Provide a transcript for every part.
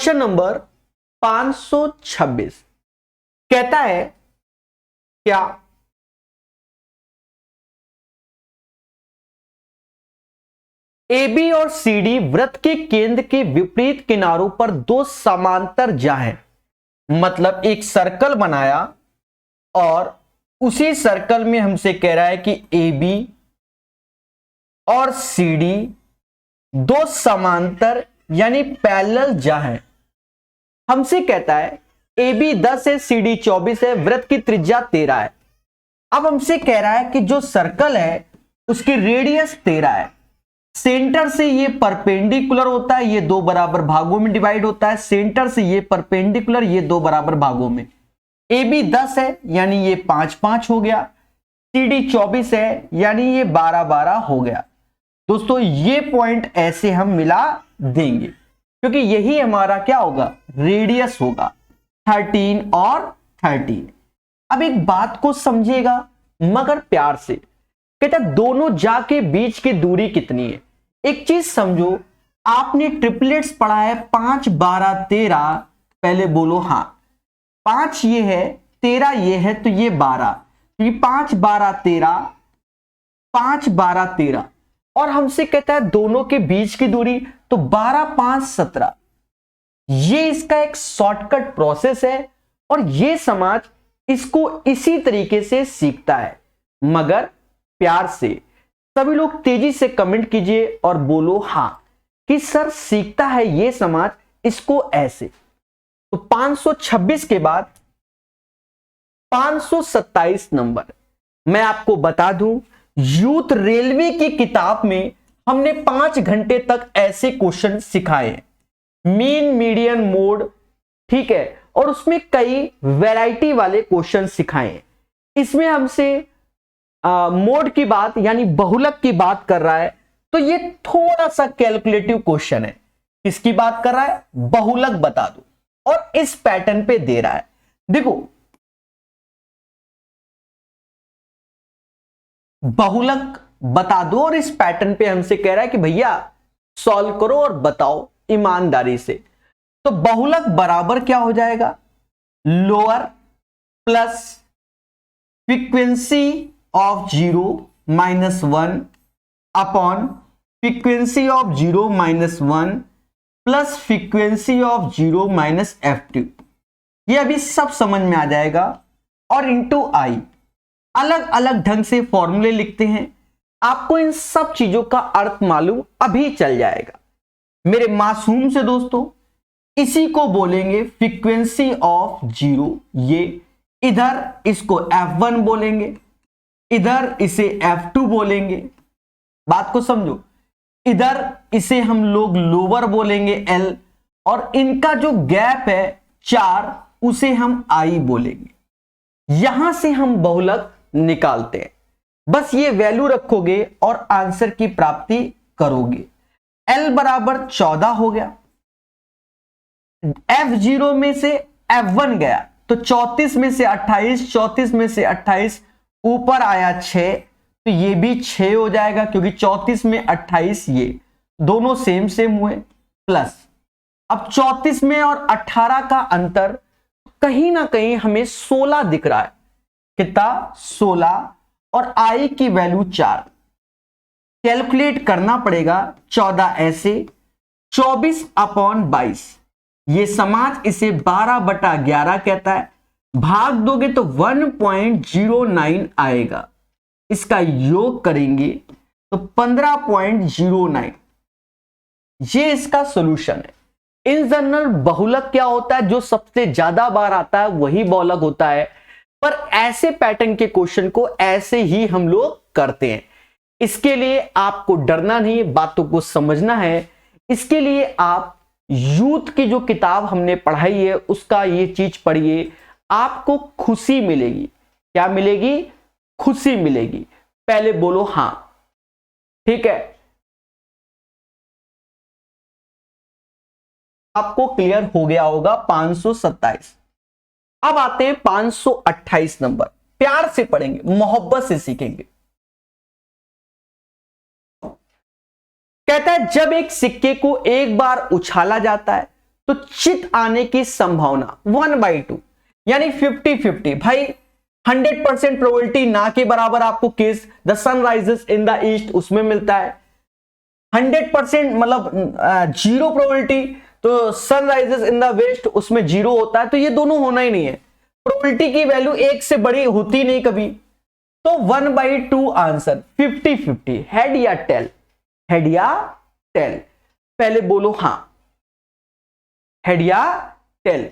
Question number 526 कहता है क्या AB और CD वृत्त के केंद्र के विपरीत किनारों पर दो समांतर जा हैं। मतलब एक सर्कल बनाया और उसी सर्कल में हमसे कह रहा है कि AB और CD दो समांतर यानी पैरेलल जा हैं। हमसे कहता है AB 10 है, CD 24 है, वृत्त की त्रिज्या 13 है। अब हमसे कह रहा है कि जो सर्कल है उसकी रेडियस 13 है। सेंटर से ये परपेंडिकुलर होता है, ये दो बराबर भागों में डिवाइड होता है। सेंटर से ये परपेंडिकुलर, ये दो बराबर भागों में। AB 10 है यानी ये 5-5 हो गया। CD 24 है यानी ये 12-12 हो गया। दोस्तों ये पॉइंट ऐसे हम मिला देंगे क्योंकि यही हमारा क्या होगा, रेडियस होगा 13 और 13। अब एक बात को समझिएगा मगर प्यार से। कहता दोनों जा के बीच की दूरी कितनी है। एक चीज समझो, आपने ट्रिपलेट्स पढ़ा है 5, 12, 13। पहले बोलो हाँ। 5 ये है, 13 ये है, तो ये 12। ये 5, 12, 13, 5, 12, 13। और हमसे कहता है दोनों के बीच की दूरी, तो 12, 5, 17। ये इसका एक शॉर्टकट प्रोसेस है और ये समाज इसको इसी तरीके से सीखता है। मगर प्यार से सभी लोग तेजी से कमेंट कीजिए और बोलो हां कि सर सीखता है ये समाज इसको ऐसे। तो 526 के बाद 527 नंबर मैं आपको बता दूं, यूथ रेलवे की किताब में हमने 5 घंटे तक ऐसे क्वेश्चन सिखाए, मीन मीडियन मोड, ठीक है, और उसमें कई वैरायटी वाले क्वेश्चन सिखाए। इसमें हमसे मोड की बात यानी बहुलक की बात कर रहा है, तो ये थोड़ा सा कैलकुलेटिव क्वेश्चन है। किसकी बात कर रहा है, बहुलक बता दो, और इस पैटर्न पे दे रहा है। देखो बहुलक बता दो और इस पैटर्न पे हमसे कह रहा है कि भैया सॉल्व करो और बताओ ईमानदारी से। तो बहुलक बराबर क्या हो जाएगा, lower plus frequency of 0 -1 upon frequency of 0 -1 plus frequency of 0 -f2। ये अभी सब समझ में आ जाएगा। और इंटू आई, अलग अलग ढंग से फॉर्मूले लिखते हैं, आपको इन सब चीजों का अर्थ मालूम अभी चल जाएगा मेरे मासूम से दोस्तों। इसी को बोलेंगे फ्रीक्वेंसी ऑफ 0। ये इधर इसको f1 बोलेंगे, इधर इसे f2 बोलेंगे। बात को समझो, इधर इसे हम लोग लोअर बोलेंगे L, और इनका जो गैप है 4 उसे हम I बोलेंगे। यहां से हम बहुलक निकालते हैं। बस ये वैल्यू रखोगे और आंसर की प्राप्ति करोगे। L बराबर 14 हो गया, F0 में से F1 गया तो 34 में से 28, 34 में से 28 ऊपर आया 6, तो ये भी 6 हो जाएगा क्योंकि 34 में 28 ये दोनों सेम सेम हुए। प्लस अब 34 में और 18 का अंतर कहीं ना कहीं हमें 16 दिख रहा है। कितना, 16, और आई की वैल्यू 4। कैलकुलेट करना पड़ेगा। 14 ऐसे, 24 अपॉन 22, ये समाज इसे 12/11 कहता है। भाग दोगे तो 1.09 आएगा। इसका योग करेंगे तो 15.09। ये इसका सॉल्यूशन है। इन जनरल बहुलक क्या होता है, जो सबसे ज्यादा बार आता है वही बहुलक होता है, पर ऐसे पैटर्न के क्वेश्चन को ऐसे ही हम लोग करते हैं। इसके लिए आपको डरना नहीं, बातों को समझना है। इसके लिए आप यूथ की जो किताब हमने पढ़ाई है उसका ये चीज पढ़िए, आपको खुशी मिलेगी। क्या मिलेगी, खुशी मिलेगी। पहले बोलो हां, ठीक है। आपको क्लियर हो गया होगा 527। अब आते हैं 528 नंबर। प्यार से पढ़ेंगे, मोहब्बत से सीखेंगे। कहता है जब एक सिक्के को एक बार उछाला जाता है तो चित आने की संभावना 1/2 यानी 50-50। भाई 100% प्रोबेबिलिटी ना के बराबर आपको case the sun rises in the east उसमें मिलता है, 100% मतलब 0 प्रोबेबिलिटी तो sun rises in the west उसमें 0 होता है। तो ये दोनों होना ही नहीं है, प्रोबेबिलिटी की वैल्यू 1 से बड़ी होती नहीं कभी। तो 1/2 आंसर 50-50। हेड या टेल? हेड या टेल? पहले बोलो हां, हेड या टेल?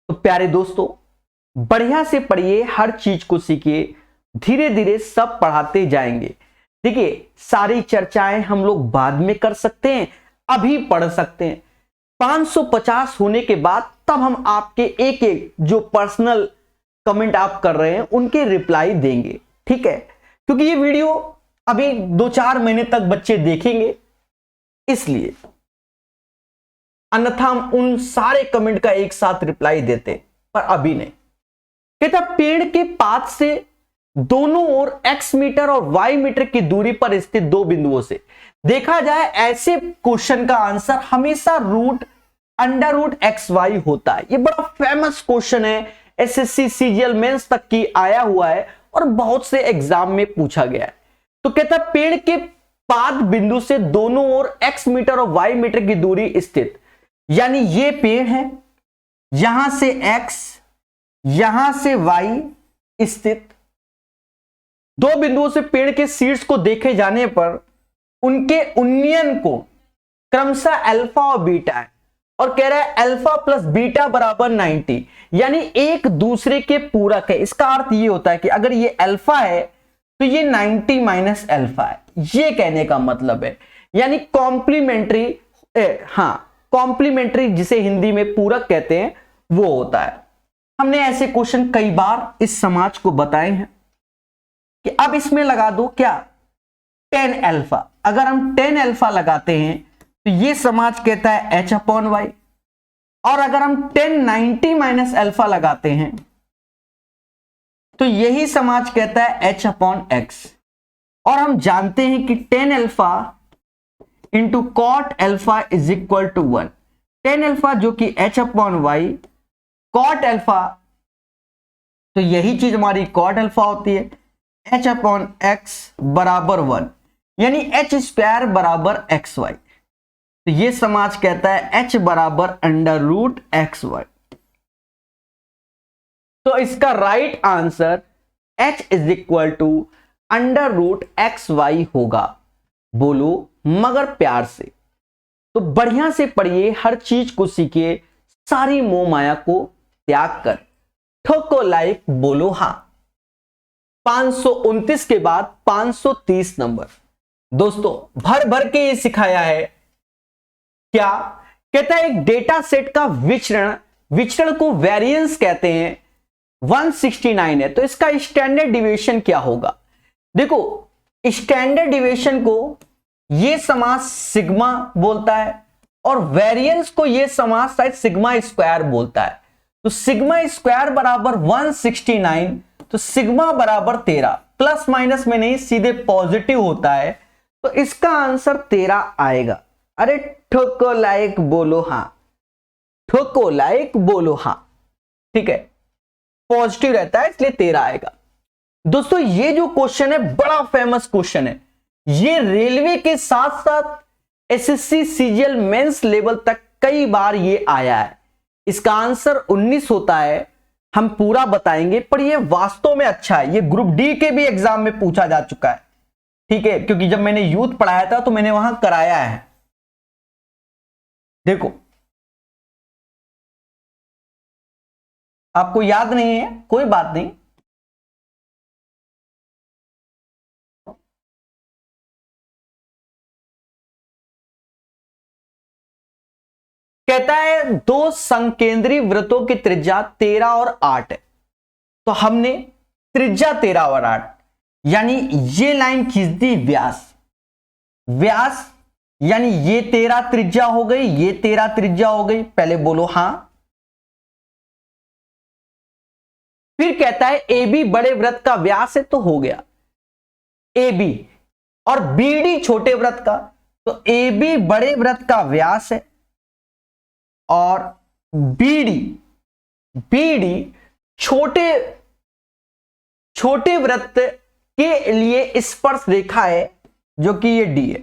तो प्यारे दोस्तों बढ़िया से पढ़िए, हर चीज को सीखिए, धीरे धीरे सब पढ़ाते जाएंगे। देखिए सारी चर्चाएं हम लोग बाद में कर सकते हैं, अभी पढ़ सकते हैं। 550 होने के बाद तब हम आपके एक एक जो पर्सनल कमेंट आप कर रहे हैं उनके रिप्लाई देंगे, ठीक है? क्योंकि ये वीडियो अभी 2-4 महीने तक बच्चे देखेंगे, इसलिए, अन्यथा हम उन सारे कमेंट का एक साथ रिप्लाई देते, पर अभी नहीं। कहता पेड़ के पात से दोनों ओर x मीटर और y मीटर की दूरी पर स्थित दो बिंदुओं से देखा जाए, ऐसे क्वेश्चन का आंसर हमेशा √√xy होता है। ये बड़ा फेमस क्वेश्चन है, एसएससी सीजीएल मेंस तक की आया हुआ है और बहुत से एग्जाम में पूछा गया है। तो कहता है पेड़ के पाद बिंदु से दोनों ओर x मीटर और y मीटर की दूरी स्थित, यानी ये पेड़ है, यहां से x यहां से y स्थित, दो बिंदुओं से पेड़ के शीर्ष को देखे जाने पर उनके उन्नयन को क्रमशः अल्फा और बीटा है, और कह रहा है अल्फा प्लस बीटा बराबर 90, यानी एक दूसरे के पूरक है। इसका अर्थ ये होता है कि अगर ये अल्फा है तो ये 90 माइनस अल्फा है, ये कहने का मतलब है। यानी कॉम्प्लीमेंट्री, कॉम्प्लीमेंट्री जिसे हिंदी में पूरक कहते हैं वो होता है। हमने ऐसे क्वेश्चन कई बार इस समाज को बताए हैं कि अब इसमें लगा दो क्या 10 अल्फा। अगर हम 10 अल्फा लगाते हैं तो ये समाज कहता है h/y, और अगर हम 10 90 माइनस अल्फा लगाते हैं तो यही समाज कहता है h/x। और हम जानते हैं कि 10 alpha into cot alpha is equal to 1। 10 alpha जो कि h/y, कॉट अल्फा तो यही चीज हमारी कॉट अल्फा होती है, h/x बराबर 1, यानी h² बराबर xy। तो ये समाज कहता है h बराबर √xy। तो इसका right answer h is equal to √xy होगा। बोलो मगर प्यार से। तो बढ़िया से पढ़िए, हर चीज को सीखिए, सारी मोह माया को त्याग कर ठोको लाइक, बोलो हां। 529 के बाद 530 नंबर। दोस्तों भर भर के ये सिखाया है क्या? कहता है एक डेटा सेट का विचरण को वेरिएंस कहते हैं, 169 है, तो इसका स्टैंडर्ड डिविएशन क्या होगा? देखो स्टैंडर्ड डिविएशन को ये समास सिग्मा बोलता है और वेरिएंस को ये समास शायद सिग्मा स्क्वायर बोलता है। तो सिग्मा स्क्वायर बराबर 169, तो सिग्मा बराबर 13, प्लस माइनस में नहीं सीधे पॉजिटिव होता है, तो इसका आंसर 13 आएगा। अरे ठोको लाइक, बोलो हां, ठोको लाइक, बोलो हां, ठीक है, पॉजिटिव रहता है इसलिए 13 आएगा। दोस्तों ये जो क्वेश्चन है बड़ा फेमस क्वेश्चन है, ये रेलवे के साथ साथ एसएससी सीजीएल मेंस लेवल तक कई बार ये आया है। इसका आंसर 19 होता है, हम पूरा बताएंगे, पर ये वास्तव में अच्छा है। ये ग्रुप डी के भी एग्जाम में पूछा जा चुका है, ठीक है, क्योंकि जब मैंने यूथ पढ़ाया था तो मैंने वहां कराया है। देखो आपको याद नहीं है, कोई बात नहीं, कहता है दो संकेंद्री वृत्तों की त्रिज्या 13 और 8 है, तो हमने त्रिज्या 13 और 8 यानी ये लाइन खींच दी व्यास, यानी ये 13 त्रिज्या हो गई, ये 13 त्रिज्या हो गई। पहले बोलो हां। फिर कहता है ए बी बड़े वृत्त का व्यास है, तो हो गया ए बी, और बी डी छोटे वृत्त का, तो ए बी बड़े वृत्त का व्यास है और बीडी, बीडी छोटे छोटे वृत्त के लिए स्पर्श रेखा है जो कि ये डी है।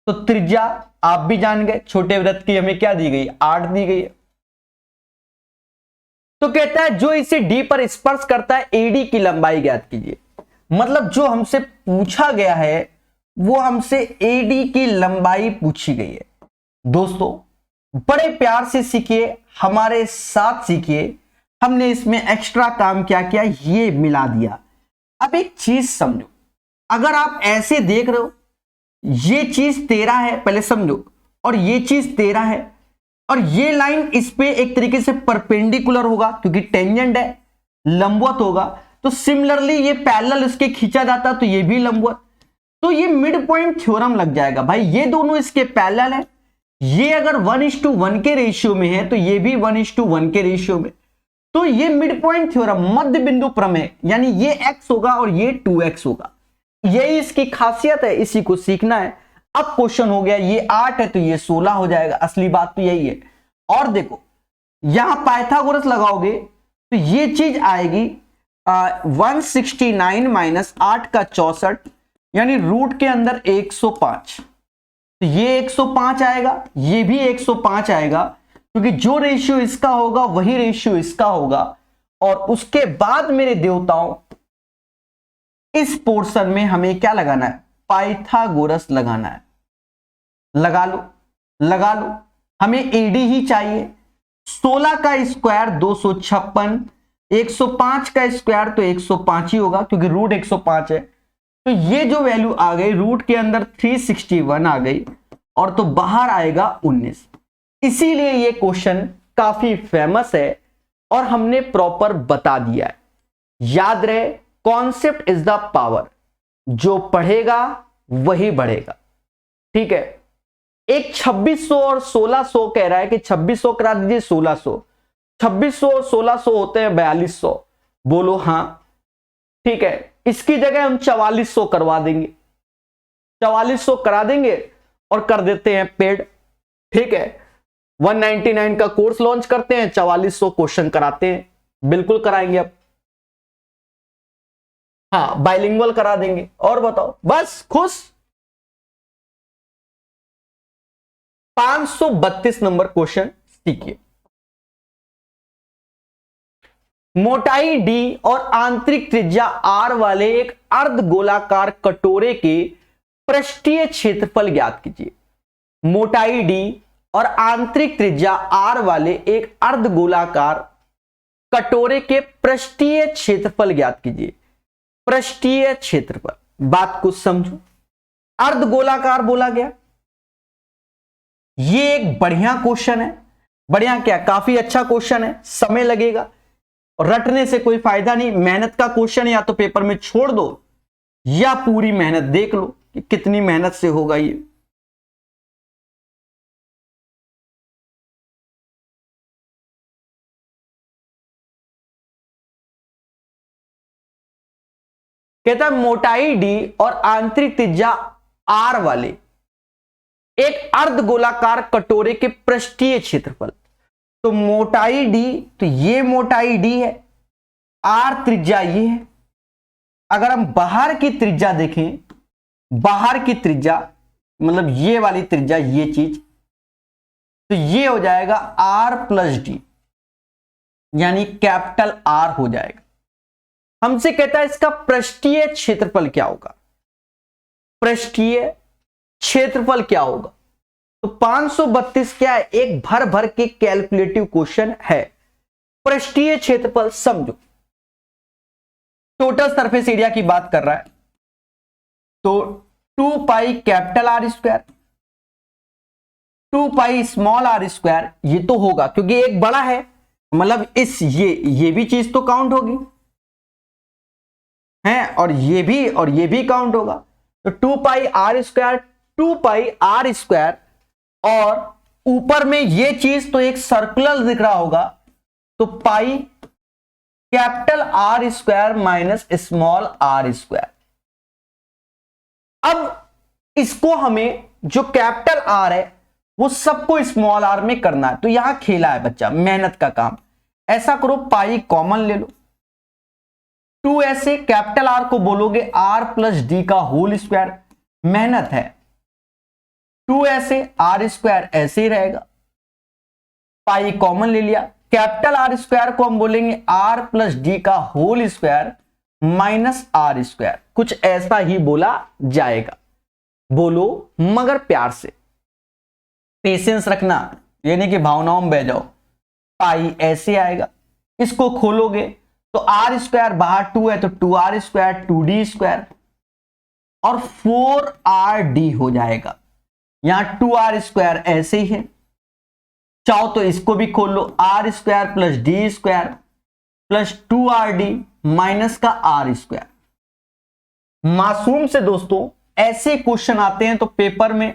तो त्रिज्या आप भी जान गए, छोटे वृत्त की हमें क्या दी गई, 8 दी गई है। तो कहता है जो इसे डी पर स्पर्श करता है एडी की लंबाई ज्ञात कीजिए। मतलब जो हमसे पूछा गया है वो हमसे एडी की लंबाई पूछी गई है। दोस्तों बड़े प्यार से सीखिए, हमारे साथ सीखिए। हमने इसमें एक्स्ट्रा काम क्या किया, ये मिला दिया। अब एक चीज समझो, अगर आप ऐसे देख रहे हो ये चीज 13 है, पहले समझो, और ये चीज 13 है, और ये लाइन इस पे एक तरीके से परपेंडिकुलर होगा क्योंकि टेंजेंट है, लंबवत होगा। तो सिमिलरली ये पैरेलल इसके खींचा जाता तो ये भी लंबवत, तो ये मिड पॉइंट थ्योरम लग जाएगा भाई। ये दोनों इसके पैरेलल है, ये अगर 1:1 के रेशियो में है तो ये भी 1:1 के रेशियो में, तो ये मिड पॉइंट थ्योरम, मध्य बिंदु प्रमेय, यानी ये x होगा और ये 2x होगा। यही इसकी खासियत है, इसी को सीखना है। अब क्वेश्चन हो गया, ये 8 है तो ये 16 हो जाएगा, असली बात तो यही है। और देखो यहां पाइथागोरस लगाओगे तो ये चीज आएगी 169 माइनस 8 का 64, यानी रूट के अंदर 105। तो ये 105 आएगा, ये भी 105 आएगा, क्योंकि जो रेशियो इसका होगा वही रेशियो इसका होगा। और उसके बाद मेरे देवताओं इस पोर्शन में हमें क्या लगाना है, पाइथागोरस लगाना है। लगा लो, लगा लो, हमें एडी ही चाहिए। 16 का स्क्वायर 256, 105 का स्क्वायर तो 105 ही होगा क्योंकि रूट 105 है। तो ये जो वैल्यू आ गई, रूट के अंदर 361 आ गई, और तो बाहर आएगा 19। इसीलिए ये क्वेश्चन काफी फेमस है और हमने प्रॉपर बता दिया है। याद रहे, कॉन्सेप्ट इज द पावर, जो पढ़ेगा वही बढ़ेगा। ठीक है, एक 2600 और 1600 कह रहा है कि 2600 करा दीजिए 1600, 2600 और 1600 होते हैं 4200। बोलो हाँ, ठीक है, इसकी जगह हम 4400 करवा देंगे, 4400 करा देंगे और कर देते हैं पेड। ठीक है, 199 का कोर्स लॉन्च करते हैं, 4400 क्वेश्चन कराते हैं, बिल्कुल कराएंगे। अब हाँ, बाइलिंगुअल करा देंगे। और बताओ, बस खुश। 532 नंबर क्वेश्चन सीखिए। मोटाई डी और आंतरिक त्रिज्या आर वाले एक अर्धगोलाकार कटोरे के पृष्ठीय क्षेत्रफल ज्ञात कीजिए। मोटाई डी और आंतरिक त्रिज्या आर वाले एक अर्धगोलाकार कटोरे के पृष्ठीय क्षेत्रफल ज्ञात कीजिए। पृष्ठीय क्षेत्रफल, बात को समझो। अर्धगोलाकार बोला गया, ये एक बढ़िया क्वेश्चन है। बढ़िया क्या, काफी अच्छा क्वेश्चन है। समय लगेगा और रटने से कोई फायदा नहीं। मेहनत का क्वेश्चन या तो पेपर में छोड़ दो या पूरी मेहनत देख लो कि कितनी मेहनत से होगा ये। कहता है मोटाई डी और आंतरिक त्रिज्या आर वाले एक अर्धगोलाकार कटोरे के पृष्ठीय क्षेत्रफल। तो मोटाई डी, तो ये मोटाई डी है, आर त्रिज्या ये है। अगर हम बाहर की त्रिज्या देखें, बाहर की त्रिज्या मतलब ये वाली त्रिज्या, ये चीज, तो ये हो जाएगा आर प्लस डी, यानी कैपिटल आर हो जाएगा। हमसे कहता है इसका पृष्ठीय क्षेत्रफल क्या होगा, पृष्ठीय क्षेत्रफल क्या होगा। तो 532 क्या है, एक भर भर के कैलकुलेटिव क्वेश्चन है। पृष्ठीय क्षेत्रफल समझो, टोटल सरफेस एरिया की बात कर रहा है, तो 2 pi capital R square, 2 pi small R square, ये तो होगा क्योंकि एक बड़ा है, मतलब इस ये भी चीज तो काउंट होगी है, और ये भी काउंट होगा। तो 2 pi r square, 2 pi r square, और ऊपर में ये चीज तो एक सर्कुलर दिख रहा होगा, तो pi capital R square minus small R square. अब इसको हमें जो कैपिटल आर है वो सबको स्मॉल आर में करना है। तो यहां खेला है बच्चा, मेहनत का काम। ऐसा करो, पाई कॉमन ले लो, 2 ऐसे कैपिटल आर को बोलोगे आर प्लस डी का होल स्क्वायर, मेहनत है। 2 ऐसे आर स्क्वायर ऐसे ही रहेगा, पाई कॉमन ले लिया। कैपिटल आर स्क्वायर को हम बोलेंगे आर प्लस डी का whole square minus R square, कुछ ऐसा ही बोला जाएगा। बोलो मगर प्यार से, पेशेंस रखना, ये नहीं कि भावनाओं में बह जाओ। पाई ऐसे आएगा, इसको खोलोगे तो आर स्क्वायर बाहर 2 है तो 2r स्क्वायर 2d स्क्वायर और 4rd हो जाएगा। यहां 2r स्क्वायर ऐसे ही है, चाहो तो इसको भी खोल लो, r square plus d square plus 2rd minus का आर स्क्वायर। मासूम से दोस्तों ऐसे क्वेश्चन आते हैं तो पेपर में,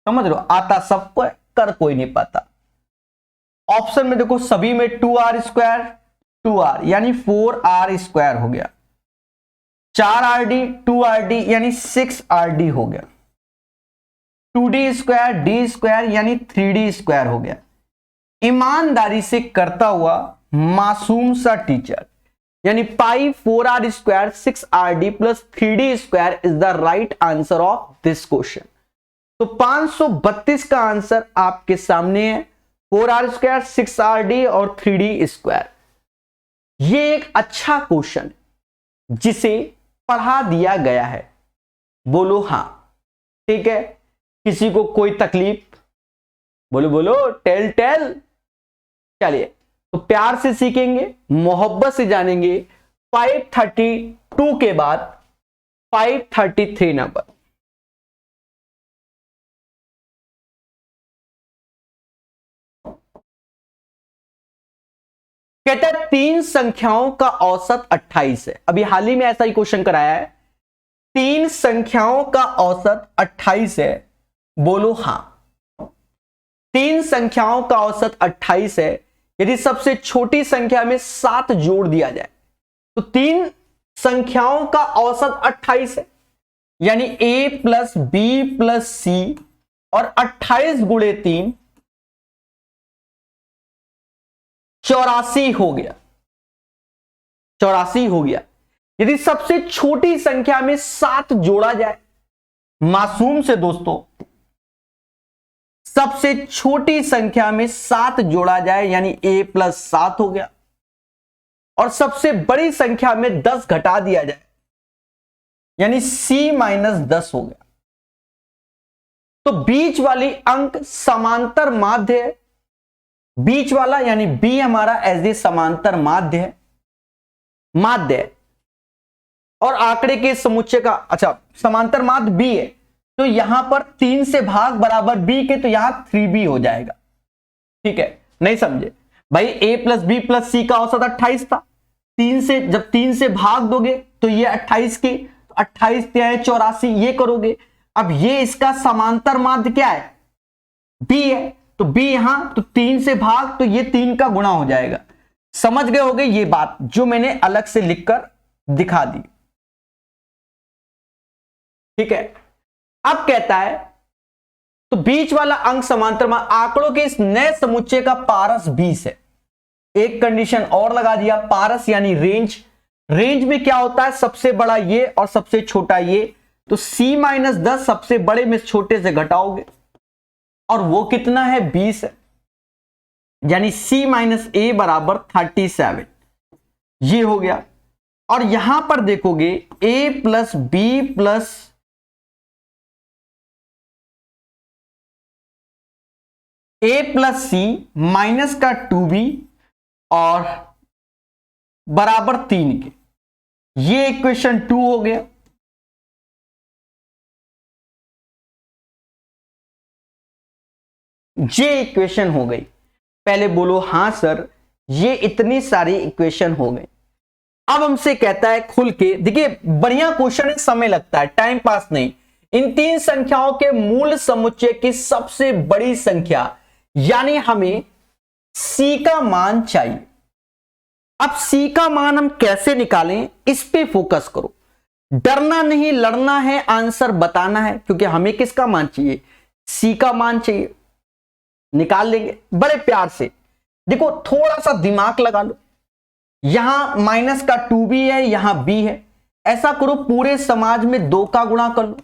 समझ लो, आता सबको कर कोई नहीं पाता। ऑप्शन में देखो सभी में 2r स्क्वायर 2r यानी 4r स्क्वायर हो गया, 4rd 2rd यानी 6rd हो गया, 2d स्क्वायर d स्क्वायर यानी 3d स्क्वायर हो गया। ईमानदारी से करता हुआ मासूम सा टीचर, यानी पाई 4r square 6rd plus 3d square is the right answer of this question. तो 532 का आंसर आपके सामने है, 4r स्क्वायर 6rd और 3d स्क्वायर। ये एक अच्छा क्वेश्चन है जिसे पढ़ा दिया गया है। बोलो हां, ठीक है। किसी को कोई तकलीफ? बोलो बोलो, टेल टेल। चलिए, तो प्यार से सीखेंगे, मोहब्बत से जानेंगे। 532 के बाद 533 नंबर। कहता है 3 संख्याओं का औसत 28 है। अभी हाल ही में ऐसा ही क्वेश्चन कराया है, 3 संख्याओं का औसत 28 है। बोलो हां, 3 संख्याओं का औसत 28 है। यदि सबसे छोटी संख्या में 7 जोड़ दिया जाए तो 3 संख्याओं का औसत 28 है, यानी a प्लस बी प्लस सी और 28 गुणे 3 84 हो गया, 84 हो गया। यदि सबसे छोटी संख्या में 7 जोड़ा जाए, मासूम से दोस्तों, सबसे छोटी संख्या में 7 जोड़ा जाए यानी a प्लस 7 हो गया, और सबसे बड़ी संख्या में 10 घटा दिया जाए यानी c माइनस 10 हो गया। तो बीच वाली अंक समांतर माध्य है, बीच वाला यानी b हमारा एज ए समांतर माध्य है, माध्य है। और आंकड़े के समुच्चय का, अच्छा, समांतर माध्य b है, तो यहां पर 3 से भाग बराबर b के, तो यहां 3b हो जाएगा। ठीक है, नहीं समझे भाई? a प्लस बी प्लस सी का औसत 28 था, 3 से जब 3 से भाग दोगे तो ये 28 की, 28 क्या है 84, ये करोगे। अब ये इसका समांतर माध्य क्या है? b है, तो b यहां, तो 3 से भाग तो ये 3 का गुणा हो जाएगा। समझ गए होगे ये बात जो मैंने अलग से लिखकर दिखा दी। ठीक है, अब कहता है तो बीच वाला अंक समांतर में आंकड़ों के इस नए समुच्चय का पारस 20 है। एक कंडीशन और लगा दिया, पारस यानी रेंज। रेंज में क्या होता है? सबसे बड़ा ये और सबसे छोटा ये, तो c माइनस 10 सबसे बड़े में छोटे से घटाओगे और वो कितना है? 20 है, यानी c माइनस ए बराबर 37। ये हो गया। और यहां पर देखोगे a plus B plus a plus C minus का 2b और बराबर 3 के, ये इक्वेशन 2 हो गया। ये इक्वेशन हो गई। पहले बोलो हां सर, ये इतनी सारी इक्वेशन हो गई। अब हमसे कहता है खुल के, देखिए बढ़िया क्वेश्चन है, समय लगता है, टाइम पास नहीं। इन 3 संख्याओं के मूल समुच्चय की सबसे बड़ी संख्या, यानी हमें c का मान चाहिए। अब c का मान हम कैसे निकालें, इस पे फोकस करो। डरना नहीं, लड़ना है, आंसर बताना है, क्योंकि हमें किसका मान चाहिए? c का मान चाहिए। निकाल लेंगे बड़े प्यार से। देखो थोड़ा सा दिमाग लगा लो, यहां माइनस का 2b है, यहां b है, ऐसा करो पूरे समाज में 2 का गुणा कर लो।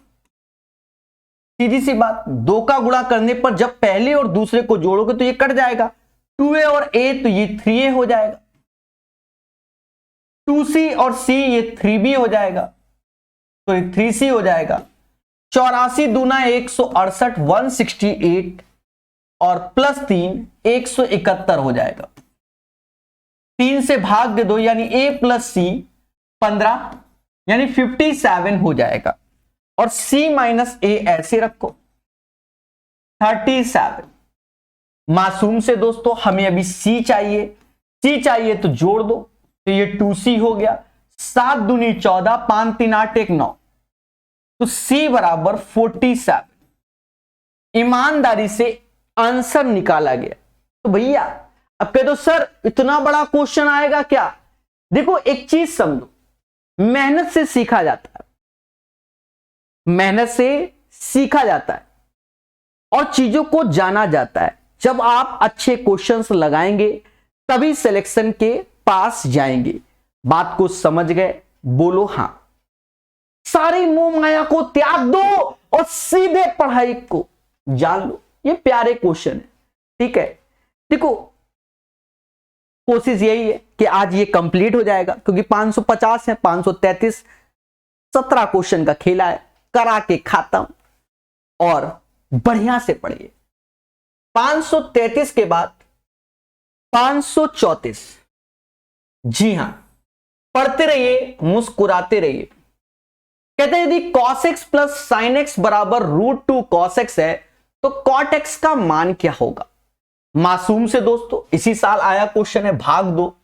सीधी सी बात, 2 का गुणा करने पर जब पहले और दूसरे को जोड़ोगे तो ये कट जाएगा, 2a और a तो ये 3a हो जाएगा, 2c और c ये 3b हो जाएगा, तो ये 3c हो जाएगा। 84 दूना 168 168 और प्लस 3 171 हो जाएगा। 3 से भाग दे दो यानी a प्लस c 15 यानी 57 हो जाएगा, और c माइनस a ऐसे रखो 37। मासूम से दोस्तों हमें अभी c चाहिए तो जोड़ दो, तो ये 2c हो गया। 7 दूनी 14 5 3 8 1 9, तो c बराबर 47। ईमानदारी से आंसर निकाला गया। तो भैया अब कह दो सर इतना बड़ा क्वेश्चन आएगा क्या? देखो एक चीज समझो, मेहनत से सीखा जाता है, मेहनत से सीखा जाता है और चीजों को जाना जाता है। जब आप अच्छे क्वेश्चंस लगाएंगे तभी सिलेक्शन के पास जाएंगे। बात को समझ गए? बोलो हां। सारी मोह माया को त्याग दो और सीधे पढ़ाई को जान लो। ये प्यारे क्वेश्चन है, ठीक है। देखो कोशिश यही है कि आज ये कंप्लीट हो जाएगा, क्योंकि 550 है, 533 17 क्वेश्चन का खेला है, करा के खत्म और बढ़िया से पढ़िए। 533 के बाद 534, जी हां, पढ़ते रहिए, मुस्कुराते रहिए। कहते हैं यदि cos x plus sin x बराबर √2 cos x है तो cot x का मान क्या होगा? मासूम से दोस्तों इसी साल आया क्वेश्चन है, भाग दो।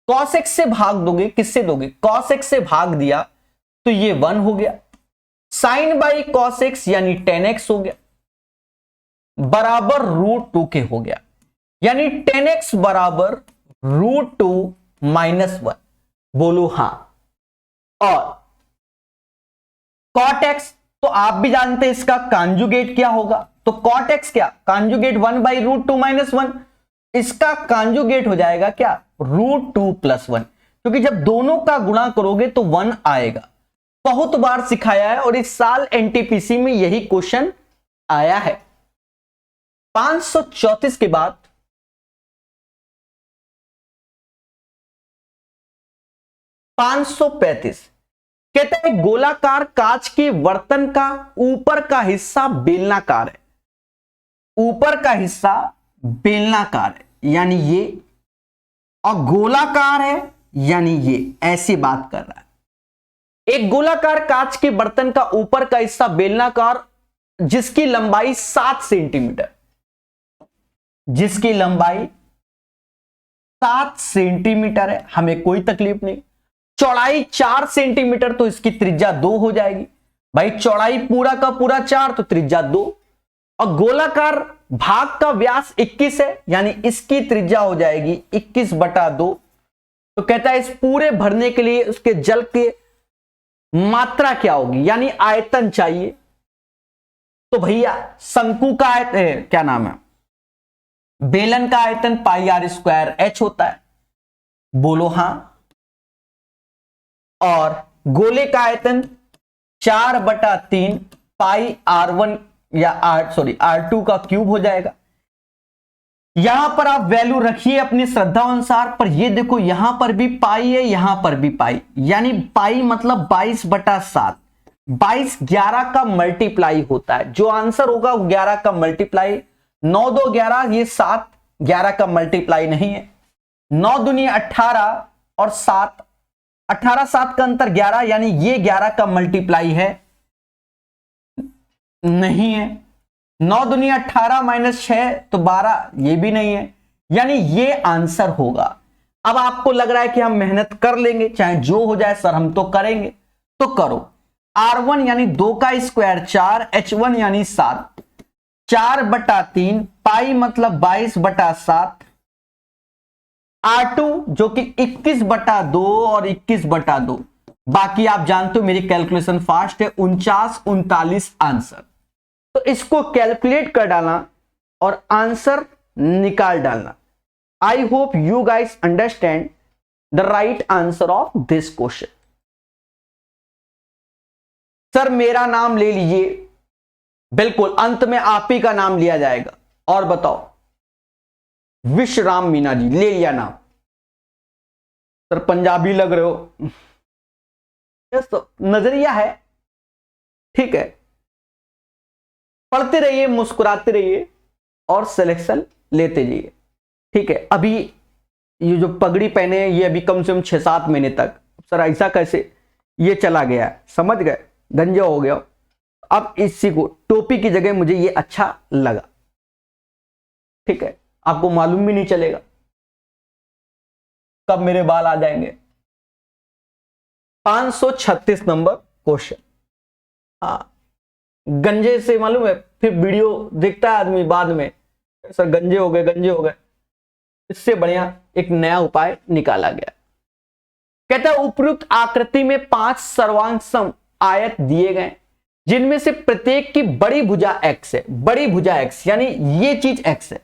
cos x से भाग दोगे, किससे दोगे? cos x से भाग दिया तो ये 1 हो गया, sin बाई cos x यानी 10x हो गया, बराबर √2 के हो गया, यानी 10x बराबर √2 माइनस 1। बोलो हां। और cot x तो आप भी जानते हैं इसका कांजुगेट क्या होगा, तो cot x क्या कांजुगेट 1 बाई √2 माइनस 1, इसका कांजुगेट हो जाएगा क्या √2 प्लस 1, क्योंकि जब दोनों का गुणा करोगे तो 1 आएगा। बहुत बार सिखाया है और इस साल एनटीपीसी में यही क्वेश्चन आया है। 534 के बाद 535 कहता है गोलाकार कांच के बर्तन का ऊपर का हिस्सा बेलनाकार है, ऊपर का हिस्सा बेलनाकार है यानी ये, और गोलाकार है यानी ये, ऐसी बात कर रहा है। एक गोलाकार कांच के बर्तन का ऊपर का हिस्सा बेलनाकार जिसकी लंबाई 7 सेंटीमीटर, जिसकी लंबाई 7 सेंटीमीटर है, हमें कोई तकलीफ नहीं। चौड़ाई 4 सेंटीमीटर तो इसकी त्रिज्या 2 हो जाएगी। भाई चौड़ाई पूरा का पूरा 4 तो त्रिज्या 2, और गोलाकार भाग का व्यास 21 है यानी इसकी त्रिज्या हो जाएगी 21/2। तो कहता है इस पूरे भरने के लिए उसके जल के मात्रा क्या होगी, यानी आयतन चाहिए। तो भैया शंकु का आयतन क्या नाम है, बेलन का आयतन πr² h होता है, बोलो हां। और गोले का आयतन 4/3 πr1 या r2 का क्यूब हो जाएगा। यहां पर आप वैल्यू रखिए अपनी श्रद्धा अनुसार, पर ये देखो यहां पर भी पाई है, यहां पर भी पाई, यानी पाई मतलब 22/7, 22 11 का मल्टीप्लाई होता है। जो आंसर होगा 11 का मल्टीप्लाई, 9 2 11, ये 7 11 का मल्टीप्लाई नहीं है। 9 दूनी 18 और 7 18 7 का अंतर 11, यानी ये 11 का मल्टीप्लाई है नहीं है। 9 दूनी 18 माइनस 6 तो 12, ये भी नहीं है, यानी ये आंसर होगा। अब आपको लग रहा है कि हम मेहनत कर लेंगे चाहे जो हो जाए सर, हम तो करेंगे, तो करो। R1 यानी 2 का स्क्वायर 4, H1 यानी 7, 4/3 पाई मतलब 22/7, R2 जो कि 21/2 और 21/2, बाकी आप जानते हो मेरी कैलकुलेशन फास्ट है, 49 39 आंसर। तो इसको कैलकुलेट कर डालना और आंसर निकाल डालना। I hope you guys understand the right answer of this question. Sir मेरा नाम ले लीजिए, बिल्कुल अंत में आप ही का नाम लिया जाएगा। और बताओ, विश्वराम मीना जी, ले लिया नाम। सर पंजाबी लग रहे हो, यस तो नजरिया है, ठीक है। पढ़ते रहिए, मुस्कुराते रहिए और सिलेक्शन लेते जाइए, ठीक है। अभी ये जो पगड़ी पहने हैं ये अभी कम से कम 6-7 महीने तक, सर ऐसा कैसे, ये चला गया है, समझ गए, गंजा हो गया। अब इसी को टोपी की जगह मुझे ये अच्छा लगा, ठीक है। आपको मालूम भी नहीं चलेगा कब मेरे बाल आ जाएंगे। 536 नंबर क्वेश्चन। हाँ, गंजे से मालूम है, फिर वीडियो देखता है आदमी बाद में, सर गंजे हो गए, गंजे हो गए। इससे बढ़िया एक नया उपाय निकाला गया। कहता है उपयुक्त आकृति में 5 सर्वांग आयत दिए गए, जिनमें से प्रत्येक की बड़ी भुजा x है। बड़ी भुजा x यानी ये चीज x है,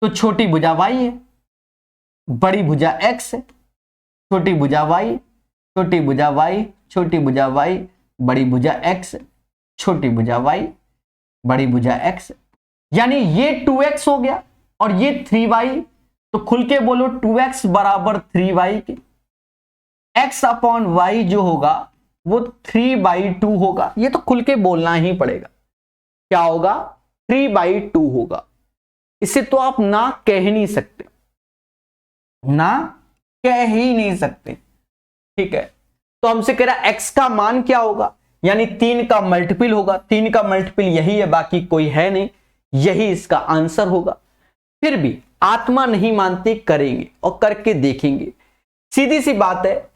तो छोटी भुजा y है। बड़ी भुजा x है, छोटी भुजा y, छोटी भुजा y, छोटी भुजा y, बड़ी भुजा x है, छोटी भुजा y, बड़ी भुजा x है। यानी ये 2x हो गया और ये 3y, तो खुल के बोलो 2x बराबर 3y के। x अपॉन y जो होगा वो 3/2 होगा। ये तो खुल के बोलना ही पड़ेगा, क्या होगा, 3/2 होगा। इसे तो आप ना कह ही नहीं सकते, ना कह ही नहीं सकते, ठीक है। तो हमसे कह रहा x का मान क्या होगा, यानी 3 का मल्टीपल होगा। 3 का मल्टीपल यही है, बाकी कोई है नहीं, यही इसका आंसर होगा। फिर भी आत्मा नहीं मानते, करेंगे और करके देखेंगे। सीधी सी बात है,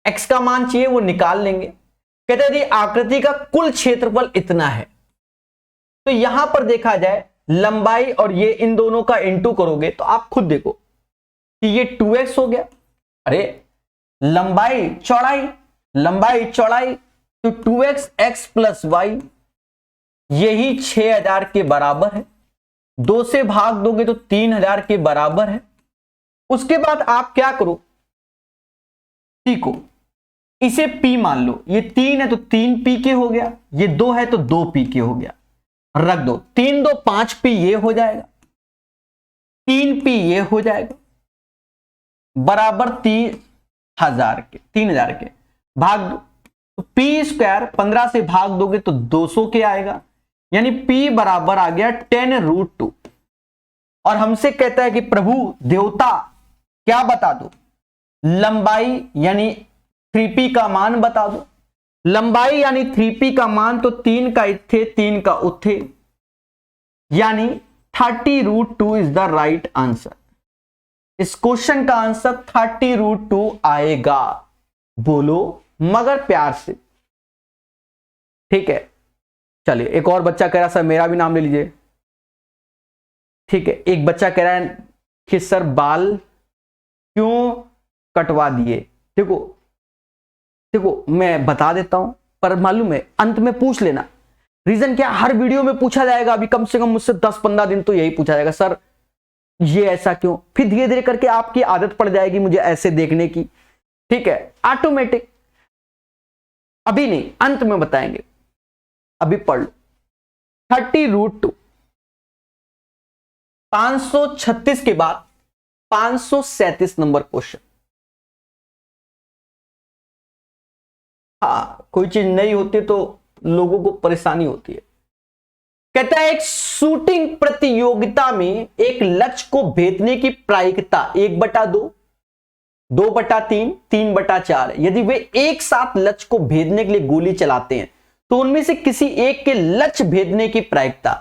x का मान चाहिए वो निकाल लेंगे। कहते हैं यदि आकृति का कुल क्षेत्रफल इतना है, तो यहां पर देखा जाए लंबाई और ये इन दोनों का इंटू करोगे तो आप खुद देखो कि ये 2x हो गया। अरे लंबाई चौड़ाई, लंबाई चौड़ाई, तो 2x x प्लस वाई, यही 6000 के बराबर है। 2 से भाग दोगे तो 3000 के बराबर है। उसके बाद आप क्या करो, p को, इसे p मान लो। ये 3 है तो 3p के हो गया, ये 2 है तो 2p के हो गया, रख दो। 3 2 5p ये हो जाएगा, 3p ये हो जाएगा, बराबर 3000 के, 3000 के भाग दो। तो p स्क्वायर 15 से भाग दोगे तो 200 के आएगा, यानी p बराबर आ गया 10√2। और हमसे कहता है कि प्रभु देवता क्या बता दो, लंबाई यानी 3p का मान बता दो। लंबाई यानी 3p का मान तो 3 का इत्थे 3 का उत्थे, यानी 30√2 इज द राइट आंसर। इस क्वेश्चन का आंसर 30√2 आएगा। बोलो मगर प्यार से, ठीक है। चलिए एक और बच्चा कह रहा सर मेरा भी नाम ले लीजिए, ठीक है। एक बच्चा कह रहा है कि सर बाल क्यों कटवा दिए। देखो देखो मैं बता देता हूं, पर मालूम है अंत में पूछ लेना। रीजन क्या, हर वीडियो में पूछा जाएगा। अभी कम से कम मुझसे 10-15 दिन तो यही पूछा जाएगा, सर ये ऐसा क्यों। फिर धीरे धीरे करके आपकी आदत पड़ जाएगी मुझे ऐसे देखने की, ठीक है, ऑटोमेटिक। अभी नहीं, अंत में बताएंगे, अभी पढ़ लो। 30√2, 536 के बाद 537 नंबर क्वेश्चन। हाँ, कोई चीज नहीं होती तो लोगों को परेशानी होती है। कहता है एक शूटिंग प्रतियोगिता में एक लक्ष्य को भेदने की प्रायिकता 1/2, 2/3, 3/4। यदि वे एक साथ लक्ष्य को भेदने के लिए गोली चलाते हैं तो उनमें से किसी एक के लक्ष्य भेदने की प्रायिकता,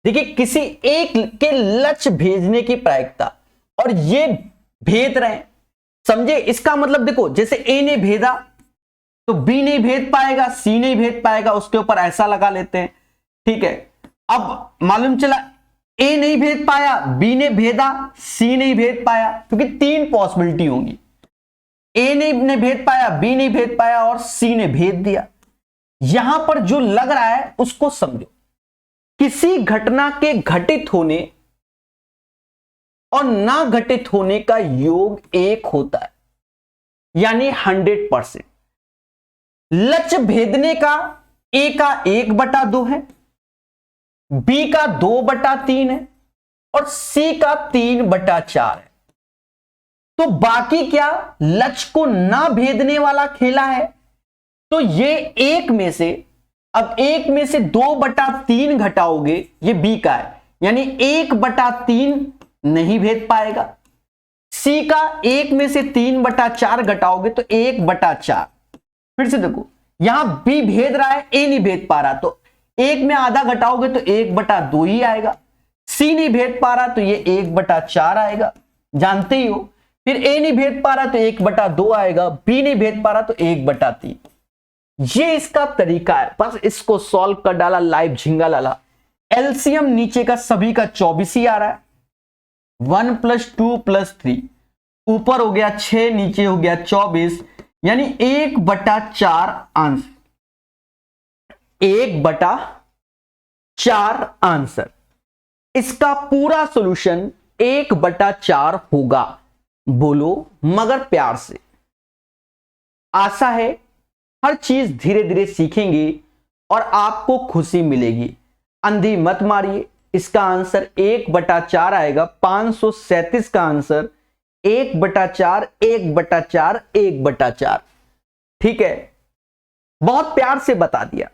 देखिए किसी एक के लक्ष्य भेजने की प्रायिकता, और ये भेद रहे हैं, समझे। इसका मतलब देखो, जैसे ए ने भेदा तो बी नहीं भेद पाएगा, सी नहीं भेद पाएगा, उसके ऊपर ऐसा लगा लेते हैं, ठीक है। अब मालूम चला ए नहीं भेद पाया, बी ने भेदा, सी नहीं भेद पाया, क्योंकि 3 पॉसिबिलिटी होंगी। ए ने भेद पाया, बी नहीं भेद पाया और सी ने भेद दिया। यहां पर जो लग रहा है उसको समझो। किसी घटना के घटित होने और ना घटित होने का योग 1 होता है, यानी 100%। लक्ष्य भेदने का ए का 1/2 है, बी का 2/3 है और सी का 3/4 है। तो बाकी क्या लक्ष्य को ना भेदने वाला खेला है, तो ये एक में से, अब एक में से 2/3 घटाओगे, ये बी का है, यानी 1/3 नहीं भेद पाएगा। सी का 1 में से 3/4 घटाओगे तो 1/4। फिर से देखो, यहां बी भेद रहा है, ए नहीं भेद पा रहा, तो 1 में आधा घटाओगे तो 1/2 ही आएगा। सी नहीं भेद पा रहा तो ये 1/4 आएगा, जानते ही हो। फिर ए नहीं भेद पा रहा तो 1/2 आएगा, बी नहीं भेद पा रहा तो 1/3। ये इसका तरीका है, बस इसको सॉल्व कर डाला, लाइव झिंगा लाला। एलसीएम नीचे का सभी का 24 ही आ रहा है, 1 + 2 + 3, ऊपर हो गया 6, नीचे हो गया 24, यानी 1/4 आंसर, 1/4 आंसर। इसका पूरा सॉल्यूशन 1/4 होगा। बोलो मगर प्यार से। आशा है हर चीज धीरे धीरे सीखेंगे और आपको खुशी मिलेगी। अंधी मत मारिए, इसका आंसर 1/4 आएगा। 537 का आंसर 1/4, 1/4, 1/4। ठीक है, बहुत प्यार से बता दिया।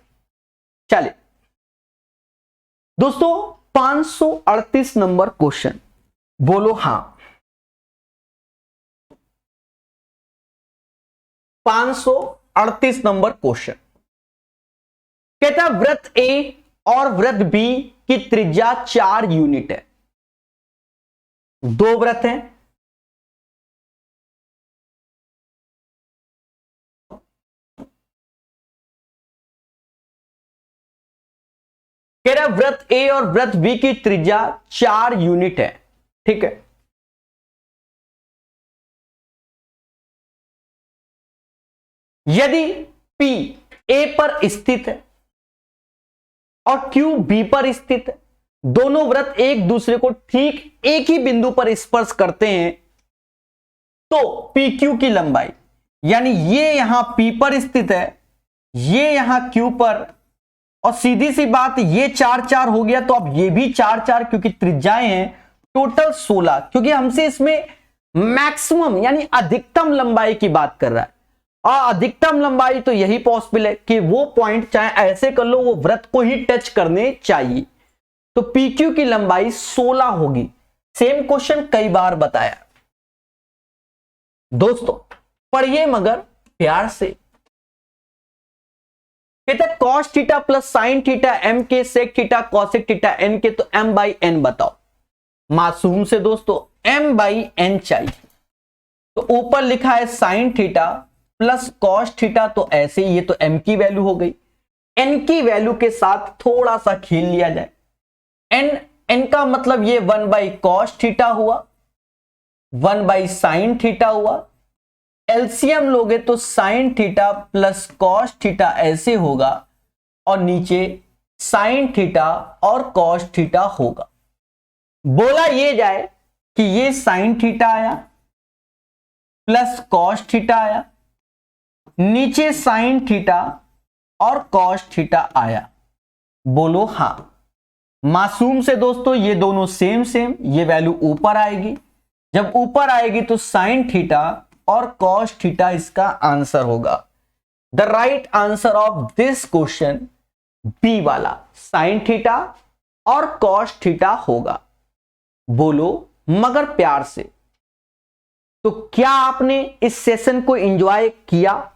चलिए दोस्तों, 538 नंबर क्वेश्चन, बोलो हां। 538 नंबर क्वेश्चन कहता है वृत्त ए और वृत्त बी की त्रिज्या 4 यूनिट है। दो वृत्त हैं, कह रहा वृत्त ए और वृत्त बी की त्रिज्या 4 यूनिट है। ठीक है, यदि P A पर स्थित है और Q B पर स्थित है, दोनों वृत्त एक दूसरे को ठीक एक ही बिंदु पर स्पर्श करते हैं, तो PQ की लंबाई, यानी ये यहां P पर स्थित है, ये यहां Q पर, और सीधी सी बात ये 4-4 हो गया, तो अब ये भी 4-4, क्योंकि त्रिज्याएं हैं टोटल 16, क्योंकि हमसे इसमें मैक्सिमम यानी अधिकतम लंबाई की बात कर रहा है। और अधिकतम लंबाई तो यही पॉसिबल है कि वो पॉइंट चाहे ऐसे कर लो, वो वृत्त को ही टच करने चाहिए। तो PQ की लंबाई 16 होगी। सेम क्वेश्चन कई बार बताया दोस्तों, पढ़िए मगर प्यार से। कहते हैं cos theta plus sin theta m के sec theta cosec theta n के, तो m/n बताओ। मासूम से दोस्तों m/n चाहिए, तो ऊपर लिखा है sin theta plus cos theta, तो ऐसे ही ये तो m की वैल्यू हो गई। n की वैल्यू के साथ थोड़ा सा खेल लिया जाए। n का मतलब ये 1/cos थीटा हुआ, 1/sin थीटा हुआ। एलसीएम लोगे तो sin theta plus cos theta ऐसे होगा, और नीचे sin थीटा और cos थीटा होगा। बोला ये जाए कि ये sin थीटा आया प्लस cos थीटा आया, नीचे sin थीटा और cos थीटा आया। बोलो हां। मासूम से दोस्तों ये दोनों सेम सेम, ये वैल्यू ऊपर आएगी। जब ऊपर आएगी तो sin थीटा और cos थीटा इसका आंसर होगा। The right answer of this question B वाला sin थीटा और cos थीटा होगा। बोलो मगर प्यार से। तो क्या आपने इस सेशन को एंजॉय किया?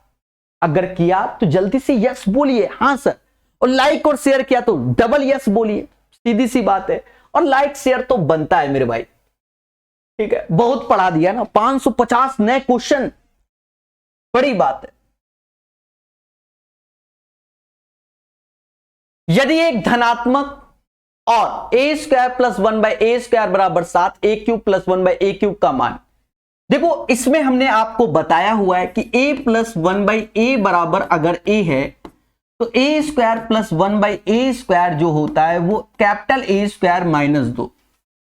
अगर किया तो जल्दी से यस बोलिए, हां सर। और लाइक और शेयर किया तो डबल यस बोलिए, सीधी सी बात है। और लाइक शेयर तो बनता है मेरे भाई, ठीक है। बहुत पढ़ा दिया ना, 550 नए क्वेश्चन, बड़ी बात है। यदि एक धनात्मक और a² + 1/a² बराबर 7, a³ + 1/a³ का मान, देखो इसमें हमने आपको बताया हुआ है कि a + 1/a बराबर अगर a है तो ए स्क्वायर प्लस 1/a² जो होता है वो कैपिटल A² माइनस 2,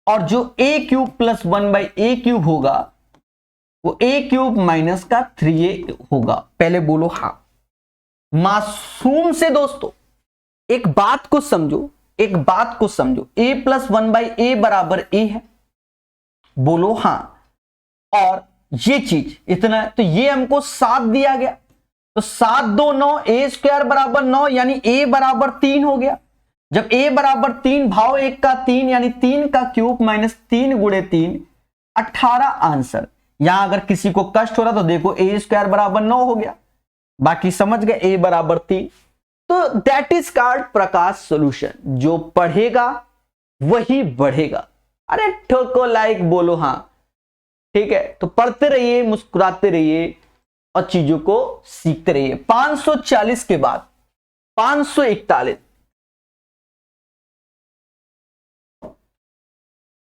और जो a³ प्लस 1/a³ होगा वो a³ माइनस का 3a होगा। पहले बोलो हाँ। मासूम से दोस्तों एक बात को समझो, एक बात को समझो, a प्लस 1/a बराबर a है, बोलो हाँ। और ये चीज इतना है, तो ये हमको 7 दिया गया, तो 7 2 9, a² बराबर 9 यानी a बराबर 3 हो गया। जब a बराबर 3, भाव 1 का 3 यानी 3 का क्यूब माइनस 3 गुणे 3, 18 आंसर। यहां अगर किसी को कष्ट हो रहा तो देखो a² बराबर 9 हो गया, बाकी समझ गए a बराबर 3। तो that is called Prakash solution. जो पढ़ेगा वही बढ़ेगा। अरे ठोको लाइक, बोलो हाँ, ठीक है। तो पढ़ते रहिए, मुस्कुराते रहिए और चीजों को सीखते रहिए। 540 के बाद 541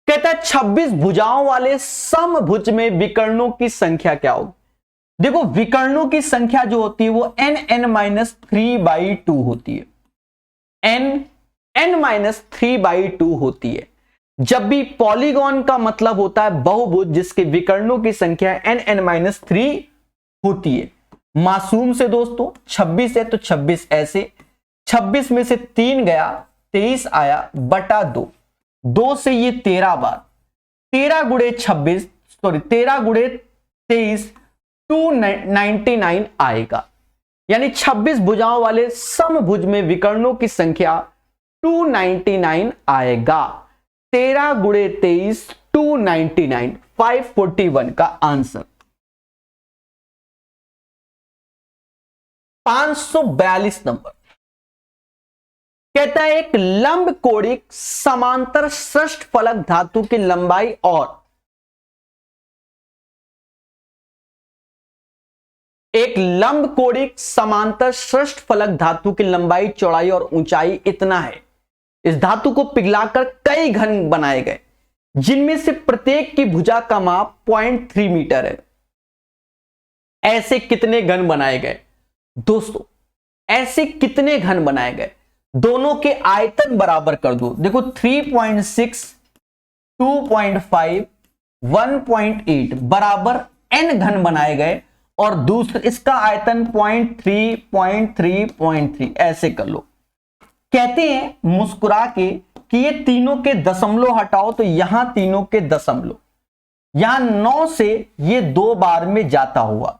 कहता है 26 भुजाओं वाले समभुज में विकर्णों की संख्या क्या होगी। देखो विकर्णों की संख्या जो होती है वो n(n-3/2) होती है, n(n-3/2) होती है। जब भी पॉलीगॉन का मतलब होता है बहुभुज जिसके विकर्णों की संख्या n(n-3) होती है। मासूम से दोस्तों 26 है तो 26 ऐसे, 26 में से 3 गया 23 आया बटा 2, 2 से ये 13 बार, 13 गुणे 26 सॉरी 13 गुणे 23 299 आएगा। यानी 26 भुजाओं वाले समभुज में विकर्णों की संख्या 299 आएगा। 13 गुणे 23 299, 541 का आंसर। 542 नंबर कहता है एक लंब कोणिक समांतर षष्ठ फलक धातु की लंबाई और एक लंब कोणिक समांतर षष्ठ फलक धातु की लंबाई, चौड़ाई और ऊंचाई इतना है। इस धातु को पिघलाकर कई घन बनाए गए जिनमें से प्रत्येक की भुजा का माप 0.3 मीटर है। ऐसे कितने घन बनाए गए दोस्तों? ऐसे कितने घन बनाए गए? दोनों के आयतन बराबर कर दो। देखो 3.6 2.5 1.8 बराबर n घन बनाए गए और दूसरे इसका आयतन 0.3 ऐसे कर लो। कहते हैं मुस्कुरा के कि ये तीनों के दशमलव हटाओ, तो यहां तीनों के दशमलव, यहां 9 से ये 2 बार में जाता हुआ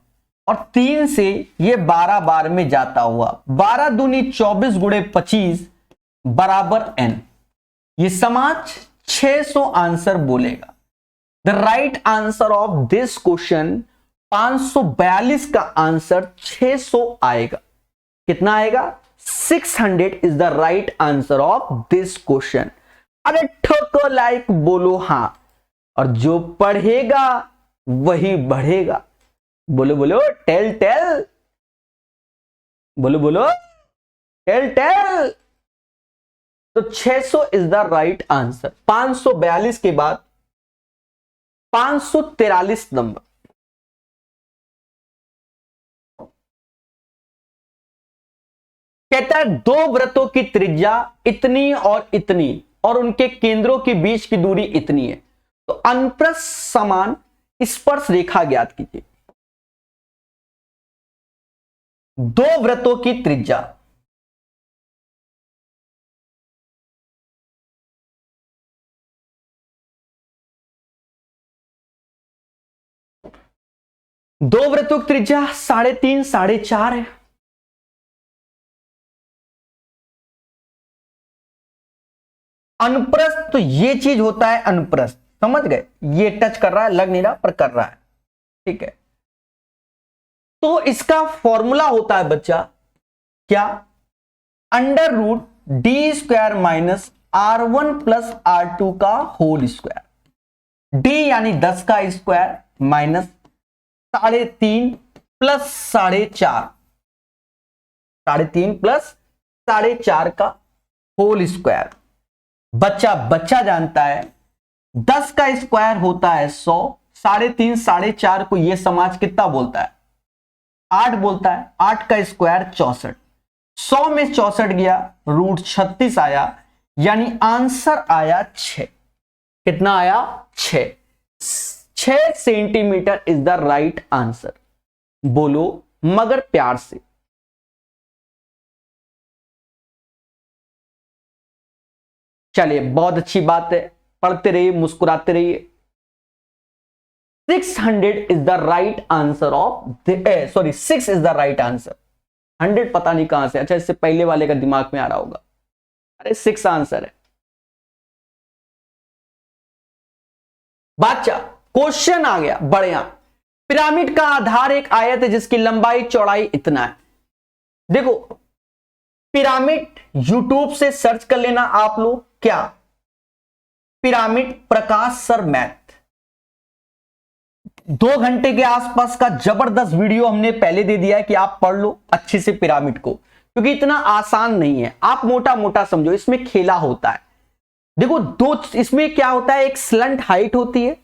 और 3 से ये 12 बार में जाता हुआ, 12 दूनी 24 गुणे 25 बराबर n। ये समाज 600 आंसर बोलेगा। The right answer of this question 542 का आंसर 600 आएगा। कितना आएगा? 600 is the right answer of this question. अरे ठोको लाइक, बोलो हां। और जो पढ़ेगा वही बढ़ेगा। बोलो बोलो टेल टेल, बोलो बोलो टेल टेल। तो 600 इज द राइट आंसर। 542 के बाद 543 नंबर कहता है दो वृत्तों की त्रिज्या इतनी और इतनी और उनके केंद्रों के बीच की दूरी इतनी है, तो अनुप्रस्थ समान स्पर्श रेखा ज्ञात कीजिए। दो वृत्तों की त्रिज्या, दो वृत्तों की त्रिज्या 3.5 4.5 है। अनुप्रस्थ, तो ये चीज होता है अनुप्रस्थ, समझ गए? ये टच कर रहा है, लग नहीं रहा पर कर रहा है, ठीक है। तो इसका फॉर्मूला होता है बच्चा क्या? √d² minus r1 plus r2 का होल स्क्वायर। d यानी 10 का स्क्वायर माइनस 3.5 प्लस 4.5, 3.5 प्लस 4.5 का होल स्क्वायर। बच्चा जानता है 10 का स्क्वायर होता है 100, 3.5 4.5 को ये समाज कितना बोलता है? 8 बोलता है। 8 का स्क्वायर 64, 100 में 64 गया, रूट 36 आया, यानी आंसर आया 6। कितना आया? 6 centimetre is the right answer. बोलो मगर प्यार से। चलिए बहुत अच्छी बात है, पढ़ते रहिए, मुस्कुराते रहिए। 600 is the right answer of, sorry 6 is the right answer. 100 पता नहीं कहां से, अच्छा इससे पहले वाले का दिमाग में आ रहा होगा, अरे 6 आंसर है। बादशाह क्वेश्चन आ गया, बढ़िया। पिरामिड का आधार एक आयत है जिसकी लंबाई चौड़ाई इतना है। देखो पिरामिड यूट्यूब से सर्च कर लेना आप लोग, क्या पिरामिड प्रकाश सर मैथ, 2 घंटे के आसपास का जबरदस्त वीडियो हमने पहले दे दिया है कि आप पढ़ लो अच्छे से पिरामिड को, क्योंकि इतना आसान नहीं है। आप मोटा मोटा समझो, इसमें खेला होता है। देखो इसमें क्या होता है, एक स्लंट हाइट होती है,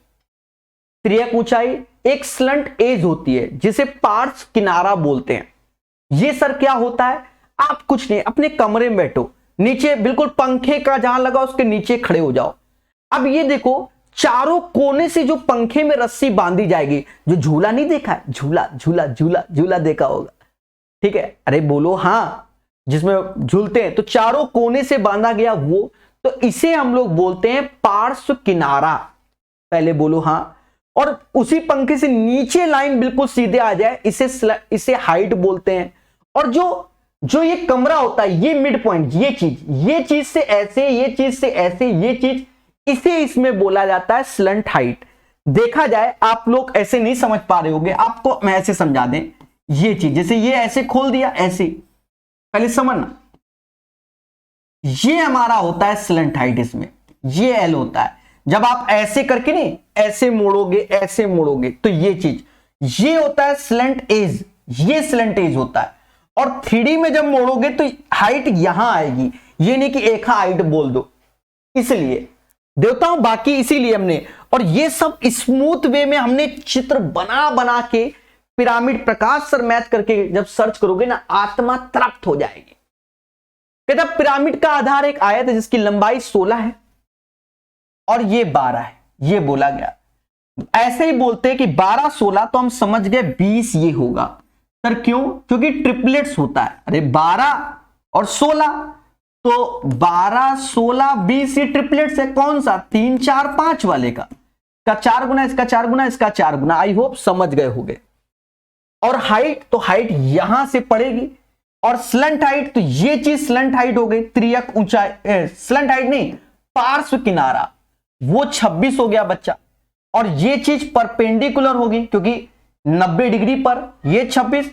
त्रियक ऊंचाई, एक स्लंट एज होती है जिसे पार्श्व किनारा बोलते हैं। ये सर क्या होता है, आप कुछ नहीं, अपने कमरे में बैठो, नीचे बिल्कुल पंखे का जहां लगा उसके नीचे खड़े हो जाओ। अब ये देखो चारों कोने से जो पंखे में रस्सी बांधी जाएगी, जो झूला नहीं देखा है, झूला झूला झूला झूला देखा होगा, ठीक है, अरे बोलो हाँ, जिसमें झूलते हैं तो चारों कोने से बांधा गया वो, तो इसे हम लोग बोलते हैं पार्श्व किनारा। पहले बोलो हाँ। और उसी पंखे से नीचे लाइन बिल्कुल सीधे आ जाए, इसे हाइट बोलते हैं। और जो ये कमरा होता है, ये मिड पॉइंट, ये चीज से ऐसे, ये चीज से ऐसे, ये चीज, इसे इसमें बोला जाता है स्लंट हाइट। देखा जाए, आप लोग ऐसे नहीं समझ पा रहे होंगे, आपको मैं ऐसे समझा दें। ये चीज जैसे ये ऐसे खोल दिया, ऐसे पहले समझना, ये हमारा होता है स्लंट हाइट, इसमें ये एल होता है। जब आप ऐसे करके नहीं ऐसे मोड़ोगे, ऐसे मोड़ोगे, तो ये चीज, ये होता है स्लंट एज, ये स्लंट एज होता है। और 3D में जब मोड़ोगे तो हाइट यहां आएगी, ये नहीं कि एक हाइट बोल दो, इसलिए देवता हूं, बाकी इसीलिए हमने, और ये सब स्मूथ वे में हमने चित्र बना बना के पिरामिड प्रकाश सर मैथ करके जब सर्च करोगे ना, आत्मा तृप्त हो जाएगी। कहता पिरामिड का आधार एक आयत है जिसकी लंबाई 16 है और ये 12 है, ये बोला गया। ऐसे ही बोलते हैं कि 12 16, तो हम समझ गए 20 ये होगा सर। क्यों? क्योंकि ट्रिपलेट्स होता है। अरे 12 और 16, तो 12 16 20 ये ट्रिपलेट्स है। कौन सा? 3 4 5 वाले का 4 गुना, इसका 4 गुना, इसका 4 गुना। आई होप समझ गए होंगे। और हाइट, तो हाइट यहां से पड़ेगी। और स्लंट हाइट, तो ये चीज स्लंट हाइट हो गई, त्रियक ऊंचाई, स्लंट हाइट नहीं, पार्श्व किनारा, वो 26 हो गया बच्चा। और ये चीज परपेंडिकुलर होगी क्योंकि 90 डिग्री पर, ये 26,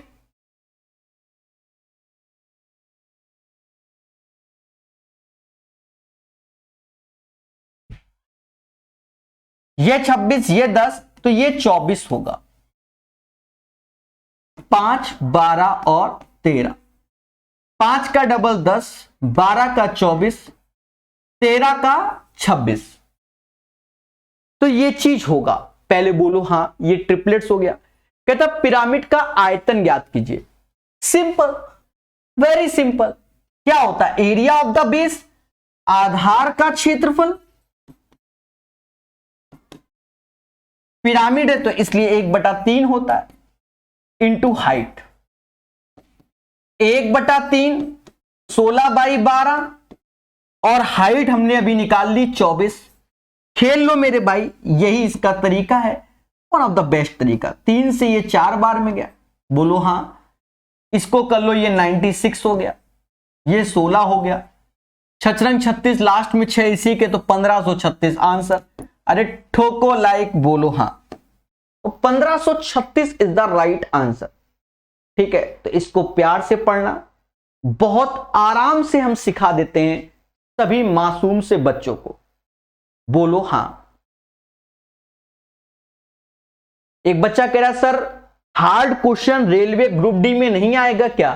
ये 26, ये 10, तो ये 24 होगा। 5 12 और 13, 5 का डबल 10, 12 का 24, 13 का 26, तो ये चीज होगा। पहले बोलो हाँ, ये ट्रिपलेट्स हो गया। कहता पिरामिड का आयतन ज्ञात कीजिए। Simple, very simple. क्या होता है? एरिया ऑफ द बेस, आधार का क्षेत्रफल। पिरामिड है तो इसलिए 1/3 होता है, इंटू हाइट। 1/3 16/12, और हाइट हमने अभी निकाल ली 24। खेल लो मेरे भाई, यही इसका तरीका है, वन ऑफ द बेस्ट तरीका। 3 से ये 4 बार में गया, बोलो हाँ। इसको कर लो, ये 96 हो गया, ये 16 हो गया, छछरंग 36, लास्ट में 6 इसी के, तो 1536 आंसर। अरे ठोको लाइक, बोलो हाँ। तो 1536 इज द राइट आंसर। ठीक है, तो इसको प्यार से पढ़ना, बहुत आराम से हम सिखा देते हैं सभी मासूम से बच्चों को। बोलो हां। एक बच्चा कह रहा sir hard question railway group D में नहीं आएगा क्या?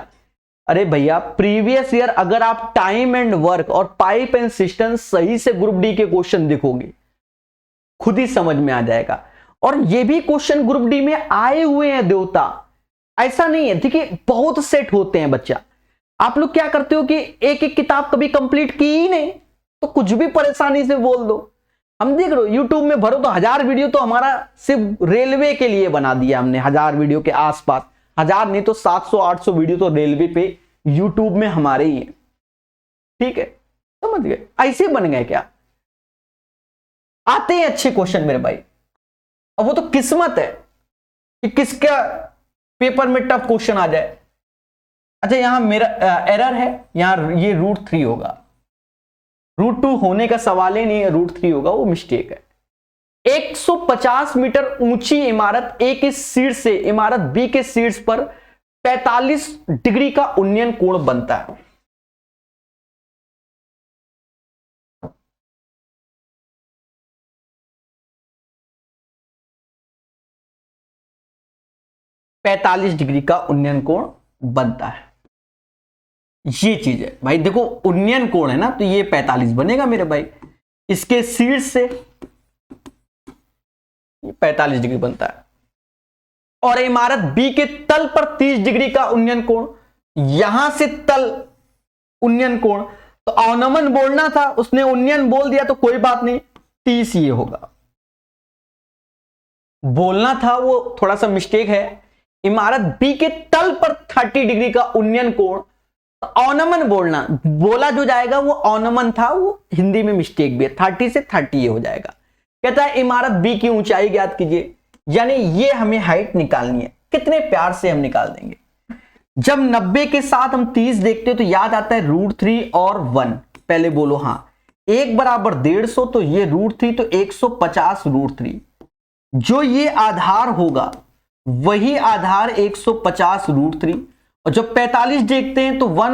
अरे भैया, प्रीवियस ईयर अगर आप टाइम एंड वर्क और पाइप एंड सिस्टम सही से ग्रुप डी के क्वेश्चन देखोगे, खुद ही समझ में आ जाएगा। और ये भी क्वेश्चन ग्रुप डी में आए हुए हैं देवता, ऐसा नहीं है। देखिए बहुत सेट होते हैं बच्चा, आप लोग क्या करते हो कि एक एक किताब कभी कंप्लीट की ही नहीं, तो कुछ भी परेशानी से बोल दो। हम देख रहे हो यूट्यूब में भरो तो 1000 वीडियो तो हमारा सिर्फ रेलवे के लिए बना दिया हमने, 1000 वीडियो के आसपास, 1000 नहीं तो 700-800 वीडियो तो रेलवे पे यूट्यूब में हमारे ही है। ठीक है, समझ गए? ऐसे बन गए क्या? आते हैं अच्छे क्वेश्चन मेरे भाई। अब वो तो किस्मत है कि किसका पेपर में टफ क्वेश्चन आ जाए। अच्छा, यहां मेरा एरर है, यहां ये √3 होगा, √2 होने का सवाल ही नहीं है, √3 होगा, वो मिस्टेक है। 150 मीटर ऊंची इमारत ए के शीर्ष से इमारत बी के शीर्ष पर 45 डिग्री का उन्नयन कोण बनता है। $45 डिग्री का उन्नयन कोण बनता है, ये चीज है भाई। देखो उन्नयन कोण है ना, तो ये 45 बनेगा मेरे भाई, इसके शीर्ष से 45 डिग्री बनता है। और इमारत बी के तल पर 30 डिग्री का उन्नयन कोण, यहां से तल उन्नयन कोण, तो अवनमन बोलना था, उसने उन्नयन बोल दिया, तो कोई बात नहीं, 30 ये होगा। बोलना था वो थोड़ा सा मिस्टेक है, इमारत बी के तल पर 30 डिग्री का उन्नयन कोण, तो अवनमन बोलना, बोला जो जाएगा वो अवनमन था, वो हिंदी में मिस्टेक भी है, 30 से 30 ये हो जाएगा। कहता है इमारत बी की ऊंचाई ज्ञात कीजिए, यानी ये हमें हाइट निकालनी है। कितने प्यार से हम निकाल देंगे। जब 90 के साथ हम 30 देखते हो तो याद आता है √3 और 1। पहले बोलो हाँ, 1 बराबर 150, तो ये √3, तो 150 √3। जो ये आधार होगा वही आधार 150 √3। और जब 45 देखते हैं तो 1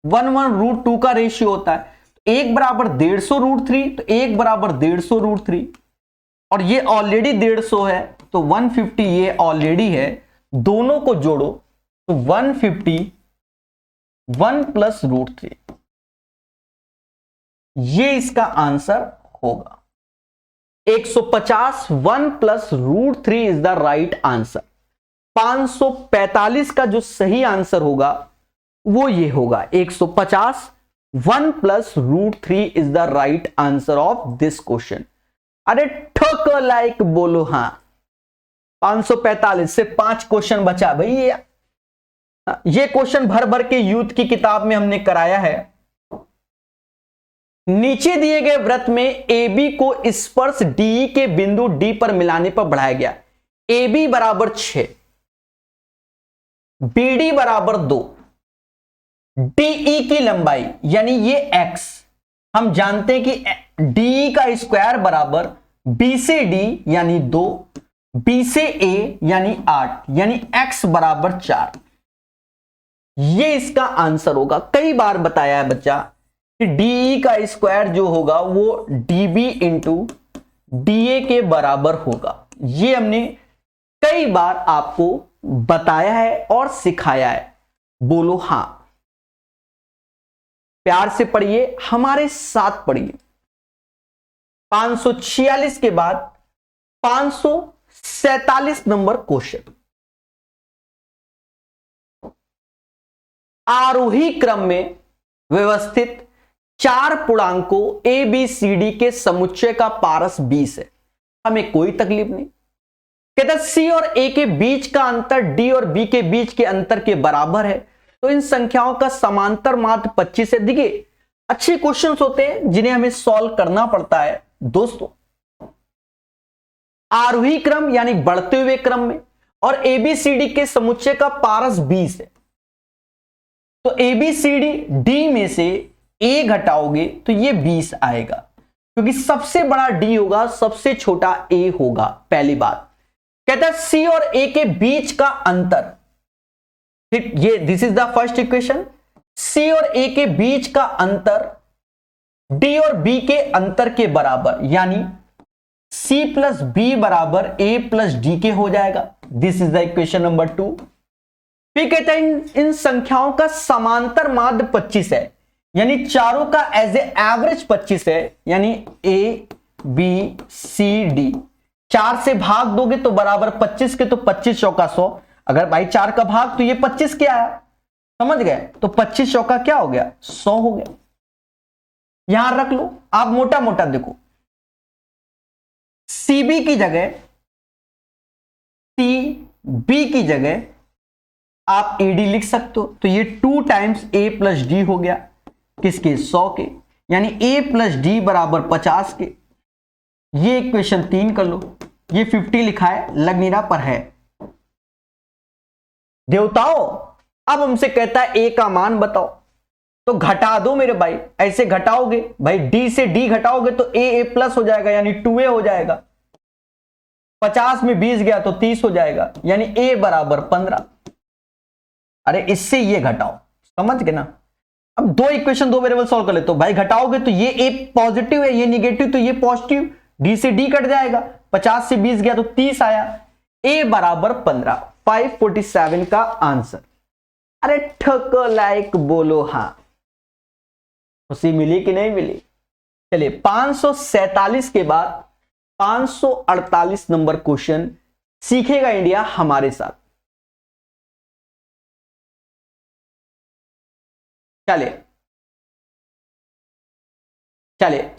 √2 का रेशियो होता है, 1 बराबर 150 √3, तो 1 बराबर 150 √3। और ये ऑलरेडी 150 है, तो 150 ये ऑलरेडी है, दोनों को जोड़ो तो 150 1 प्लस √3, ये इसका आंसर होगा। 150 1 plus √3 is the right answer. 545 का जो सही आंसर होगा वो ये होगा, 150 1 plus √3 is the right answer of this question. अरे ठोक लाइक बोलो हाँ। 545 से 5 क्वेश्चन बचा भाई। ये क्वेश्चन भर भर के यूथ की किताब में हमने कराया है। नीचे दिए गए वृत्त में AB को स्पर्श DE के बिंदु D पर मिलाने पर बढ़ाया गया। AB बराबर 6, BD बराबर 2, DE की लंबाई यानी ये X, हम जानते हैं कि DE का स्क्वायर बराबर B से D यानी 2, B से A यानी 8, यानी X बराबर 4। ये इसका आंसर होगा। कई बार बताया है बच्चा कि DE का स्क्वायर जो होगा वो DB इंटू DA के बराबर होगा। ये हमने कई बार आपको बताया है और सिखाया है। बोलो हां। प्यार से पढ़िए, हमारे साथ पढ़िए। 546 के बाद 547 नंबर क्वेश्चन। आरोही क्रम में व्यवस्थित 4 पूर्णांकों ABCD के समुच्चय का पारस 20 है। हमें कोई तकलीफ नहीं। कहता C और A के बीच का अंतर D और B के बीच के अंतर के बराबर है, तो इन संख्याओं का समांतर माध्य 25 है। देखिए अच्छे क्वेश्चंस होते हैं जिन्हें हमें सॉल्व करना पड़ता है दोस्तों। आरोही क्रम यानी बढ़ते हुए क्रम में, और ABCD के समुच्चय का पारस 20 है, तो ABCD D में से A घटाओगे तो ये 20 आएगा, क्योंकि सबसे बड़ा D होगा, सबसे छोटा A होगा। पहली बात कहता है C और A के बीच का अंतर, ठीक, ये this is the first equation. C और A के बीच का अंतर D और B के अंतर के बराबर, यानी C प्लस B बराबर A प्लस D के हो जाएगा। This is the equation number 2। फिर कहते हैं इन संख्याओं का समांतर माध्य 25 है, यानी चारों का एज ए एवरेज 25 है, यानी ABCD। 4 से भाग दोगे तो बराबर 25 के, तो 25 चौका 100। अगर भाई 4 का भाग तो ये 25 क्या है, समझ गए? तो 25 चौका क्या हो गया? 100 हो गया। यहां रख लो। आप मोटा मोटा देखो, सीबी की जगह बी की जगह आप एडी लिख सकते हो। तो ये 2 टाइम्स ए प्लस डी हो गया, किसके? 100 के। यानी ए प्लस डी बराबर 50 के। ये इक्वेशन 3 कर लो। ये 50 लिखा है, लग नहीं रहा पर है। देवताओं अब हमसे कहता है ए का मान बताओ, तो घटा दो मेरे भाई। ऐसे घटाओगे भाई, डी से डी घटाओगे तो ए प्लस हो जाएगा, यानी 2a हो जाएगा। 50 में 20 गया तो 30 हो जाएगा, यानी a बराबर 15। अरे इससे ये घटाओ, समझ गए ना? अब दो इक्वेशन, दो वेरिएबल सॉल्व कर लेते हो भाई। घटाओगे तो ये a पॉजिटिव है, ये निगेटिव, तो ये पॉजिटिव, डी से डी कट जाएगा। 50 से 20 गया तो 30 आया, a बराबर 15। 547 का आंसर। अरे ठको लाइक बोलो हां। खुशी मिली कि नहीं मिली? चलिए 547 के बाद 548 नंबर क्वेश्चन सीखेगा इंडिया हमारे साथ। चलिए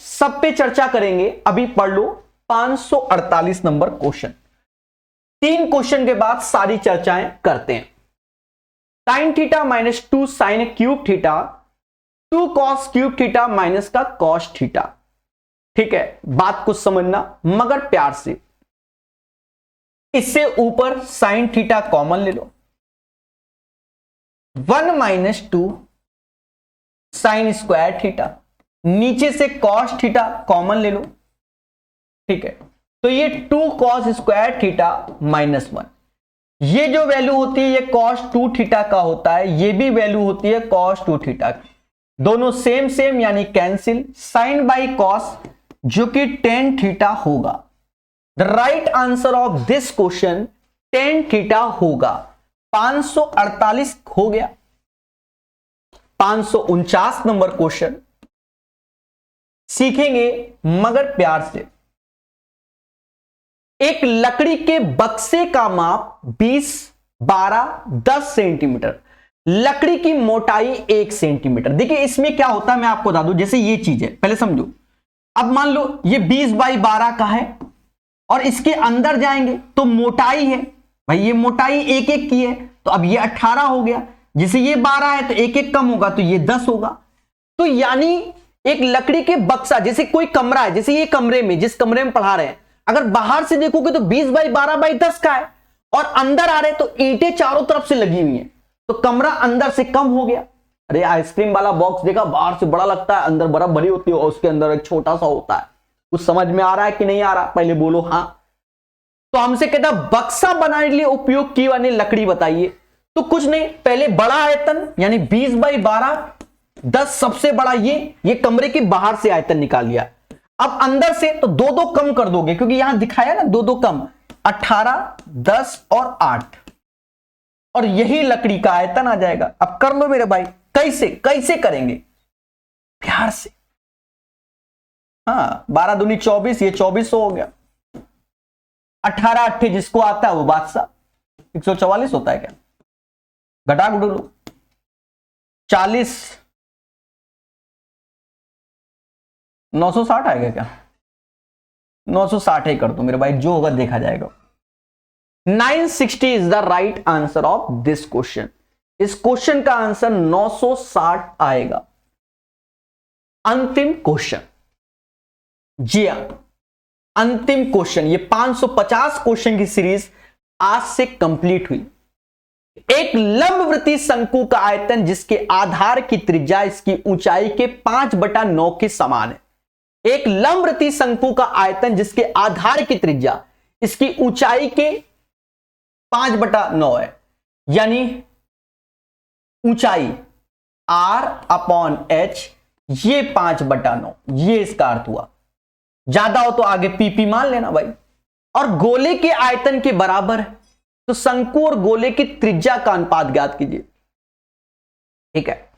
सब पे चर्चा करेंगे। अभी पढ़ लो 548 नंबर क्वेश्चन। 3 क्वेश्चन के बाद सारी चर्चाएं करते हैं। Sine theta minus 2 sine cube theta, 2 cos cube theta minus का कॉस थीटा। ठीक है, बात को समझना मगर प्यार से। इससे ऊपर साइन थीटा कॉमन ले लो, 1 माइनस 2 साइन स्क्वायर थीटा, नीचे से कॉस थीटा कॉमन ले लो। ठीक है, तो ये 2 कॉस स्क्वायर थीटा माइनस 1, ये जो वैल्यू होती है ये कॉस 2 थीटा का होता है, ये भी वैल्यू होती है कॉस 2 थीटा की। दोनों सेम सेम यानी कैंसिल। साइन बाई कॉस जो कि tan थीटा होगा। The right answer of this question tan theta होगा। 548 हो गया। 549 नंबर क्वेश्चन सीखेंगे मगर प्यार से। एक लकड़ी के बक्से का माप 20, 12, 10 सेंटीमीटर, लकड़ी की मोटाई 1 सेंटीमीटर। देखिए इसमें क्या होता है मैं आपको बता दूं। जैसे ये चीज है, पहले समझो। अब मान लो ये 20 बाई 12 का है और इसके अंदर जाएंगे तो मोटाई है भाई, ये मोटाई 1-1 की है, तो अब ये 18 हो गया। जैसे ये 12 है तो 1-1 कम होगा तो ये 10 होगा। तो यानी एक लकड़ी के बक्सा, जैसे कोई कमरा है, जैसे ये कमरे में, जिस कमरे में पढ़ा रहे हैं, अगर बाहर से देखोगे तो 20 बाई 12 बाई 10 का है और अंदर आ रहे तो ईंटें चारों तरफ से लगी हुई हैं, तो कमरा अंदर से कम हो गया। अरे आइसक्रीम वाला बॉक्स देखा, बाहर से बड़ा लगता है, अंदर बर्फ भरी होती है और उसके अंदर एक छोटा सा होता है। कुछ समझ में आ रहा है कि नहीं आ रहा? पहले बोलो हाँ। तो हमसे कहता बक्सा बनाने के लिए उपयोग की वाली लकड़ी बताइए। तो कुछ नहीं, पहले बड़ा आयतन यानी 20 बाई 12, 10 सबसे बड़ा, ये कमरे के बाहर से आयतन निकाल लिया। अब अंदर से तो 2-2 कम कर दोगे, क्योंकि यहां दिखाया ना 2-2 कम, 18, 10 और 8, और यही लकड़ी का आयतन आ जाएगा। अब कर लो मेरे भाई। कैसे करेंगे? प्यार से। हाँ, 12 दूनी 24, ये 2400 हो गया। 18 8 जिसको आता है वो बादशाह। 144 होता है क्या? घटा घुटू लो। 40 960 आएगा क्या? 960 ही कर दो मेरे भाई, जो होगा देखा जाएगा। 960 is the right answer of this question. इस क्वेश्चन का आंसर 960 आएगा। अंतिम क्वेश्चन, जी हां, अंतिम क्वेश्चन। ये 550 क्वेश्चन की सीरीज आज से कंप्लीट हुई। एक लंबवृत्तीय शंकु का आयतन जिसके आधार की त्रिज्या इसकी ऊंचाई के 5/9 के समान है। एक लंबवृत्तीय शंकु का आयतन जिसके आधार की त्रिज्या इसकी ऊंचाई के 5/9 है, यानी ऊंचाई R/H, ये 5/9, ये इसका अर्थ हुआ। ज्यादा हो तो आगे पीपी मान लेना भाई। और गोले के आयतन के बराबर है, तो शंकु और गोले की त्रिज्या का अनुपात ज्ञात कीजिए। ठीक है,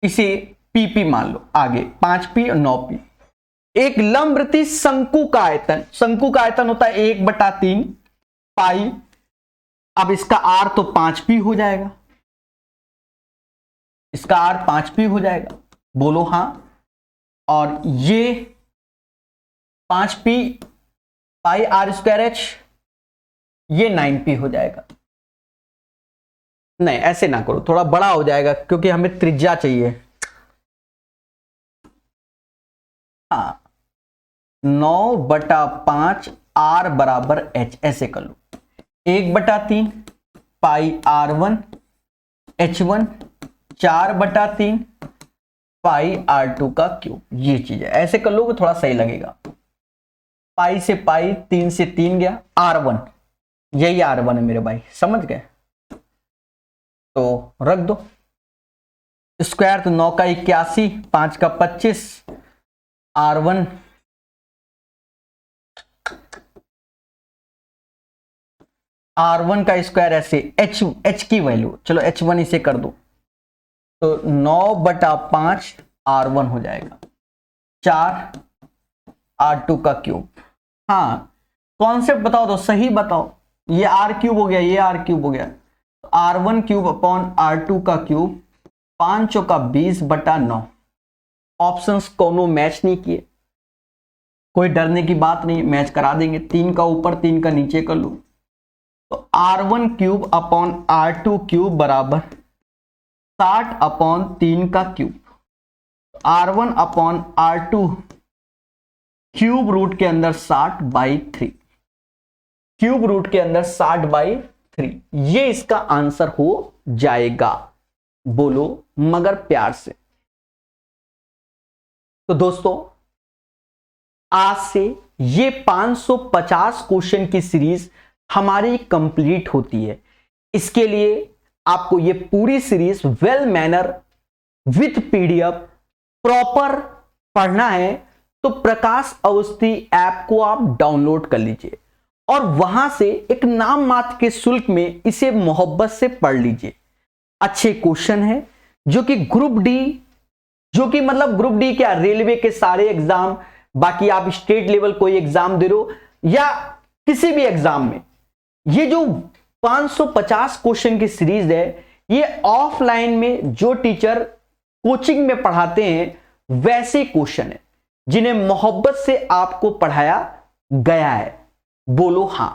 इसे पीपी मान लो। आगे 5p और 9p। एक लंबवृत्तीय शंकु का आयतन, शंकु का आयतन होता है 1/3 पाई अब इसका R तो 5p हो जाएगा, इसका R 5p हो जाएगा, बोलो हां। और ये 5p पाई R स्क्वायर H, ये 9p हो जाएगा। नहीं ऐसे ना करो, थोड़ा बड़ा हो जाएगा क्योंकि हमें त्रिज्या चाहिए। हाँ 9/5 R बराबर H, ऐसे कर लो। 1/3 पाई R1 H1, 4/3 पाई R2 का क्यूब, ये चीज है, ऐसे कर लो थोड़ा सही लगेगा। पाई से पाई, 3 से 3 गया, R1, यही R1 है मेरे भाई, समझ गए? तो रख दो स्क्वायर, तो 9 का 81, 5 का 25, R1 का स्क्वायर ऐसे, H की वैल्यू, चलो H1 इसे कर दो, तो 9/5 R1 हो जाएगा, 4 R2 का क्यूब। हाँ कॉन्सेप्ट बताओ तो सही बताओ, ये R क्यूब हो गया, ये R क्यूब हो गया, तो R1 क्यूब अपॉन R2 का क्यूब, 5 का 20/9। ऑप्शंस कोनो मैच नहीं किए, कोई डरने की बात नहीं, मैच करा देंगे, 3 का ऊपर 3 का नीचे कर लो, तो R1 cube upon R2 cube बराबर 60/3 का cube. R1 upon R2 cube root के अंदर 60/3, क्यूब रूट के अंदर 60/3, ये इसका आंसर हो जाएगा, बोलो मगर प्यार से। तो दोस्तों आज से ये 550 क्वेश्चन की सीरीज हमारी कंप्लीट होती है। इसके लिए आपको ये पूरी series well manner with PDF proper पढ़ना है, तो प्रकाश अवस्थी ऐप को आप डाउनलोड कर लीजिए और वहां से एक नाम मात्र के शुल्क में इसे मोहब्बत से पढ़ लीजिए। अच्छे क्वेश्चन है जो कि ग्रुप डी, जो कि मतलब ग्रुप डी क्या, रेलवे के सारे एग्जाम, बाकी आप स्टेट लेवल कोई एग्जाम दे रहे हो या किसी भी एग्जाम में, ये जो 550 क्वेश्चन की सीरीज है, ये ऑफलाइन में जो टीचर कोचिंग में पढ़ाते हैं वैसे क्वेश्चन है जिन्हें मोहब्बत से आपको पढ़ाया गया है, बोलो हां।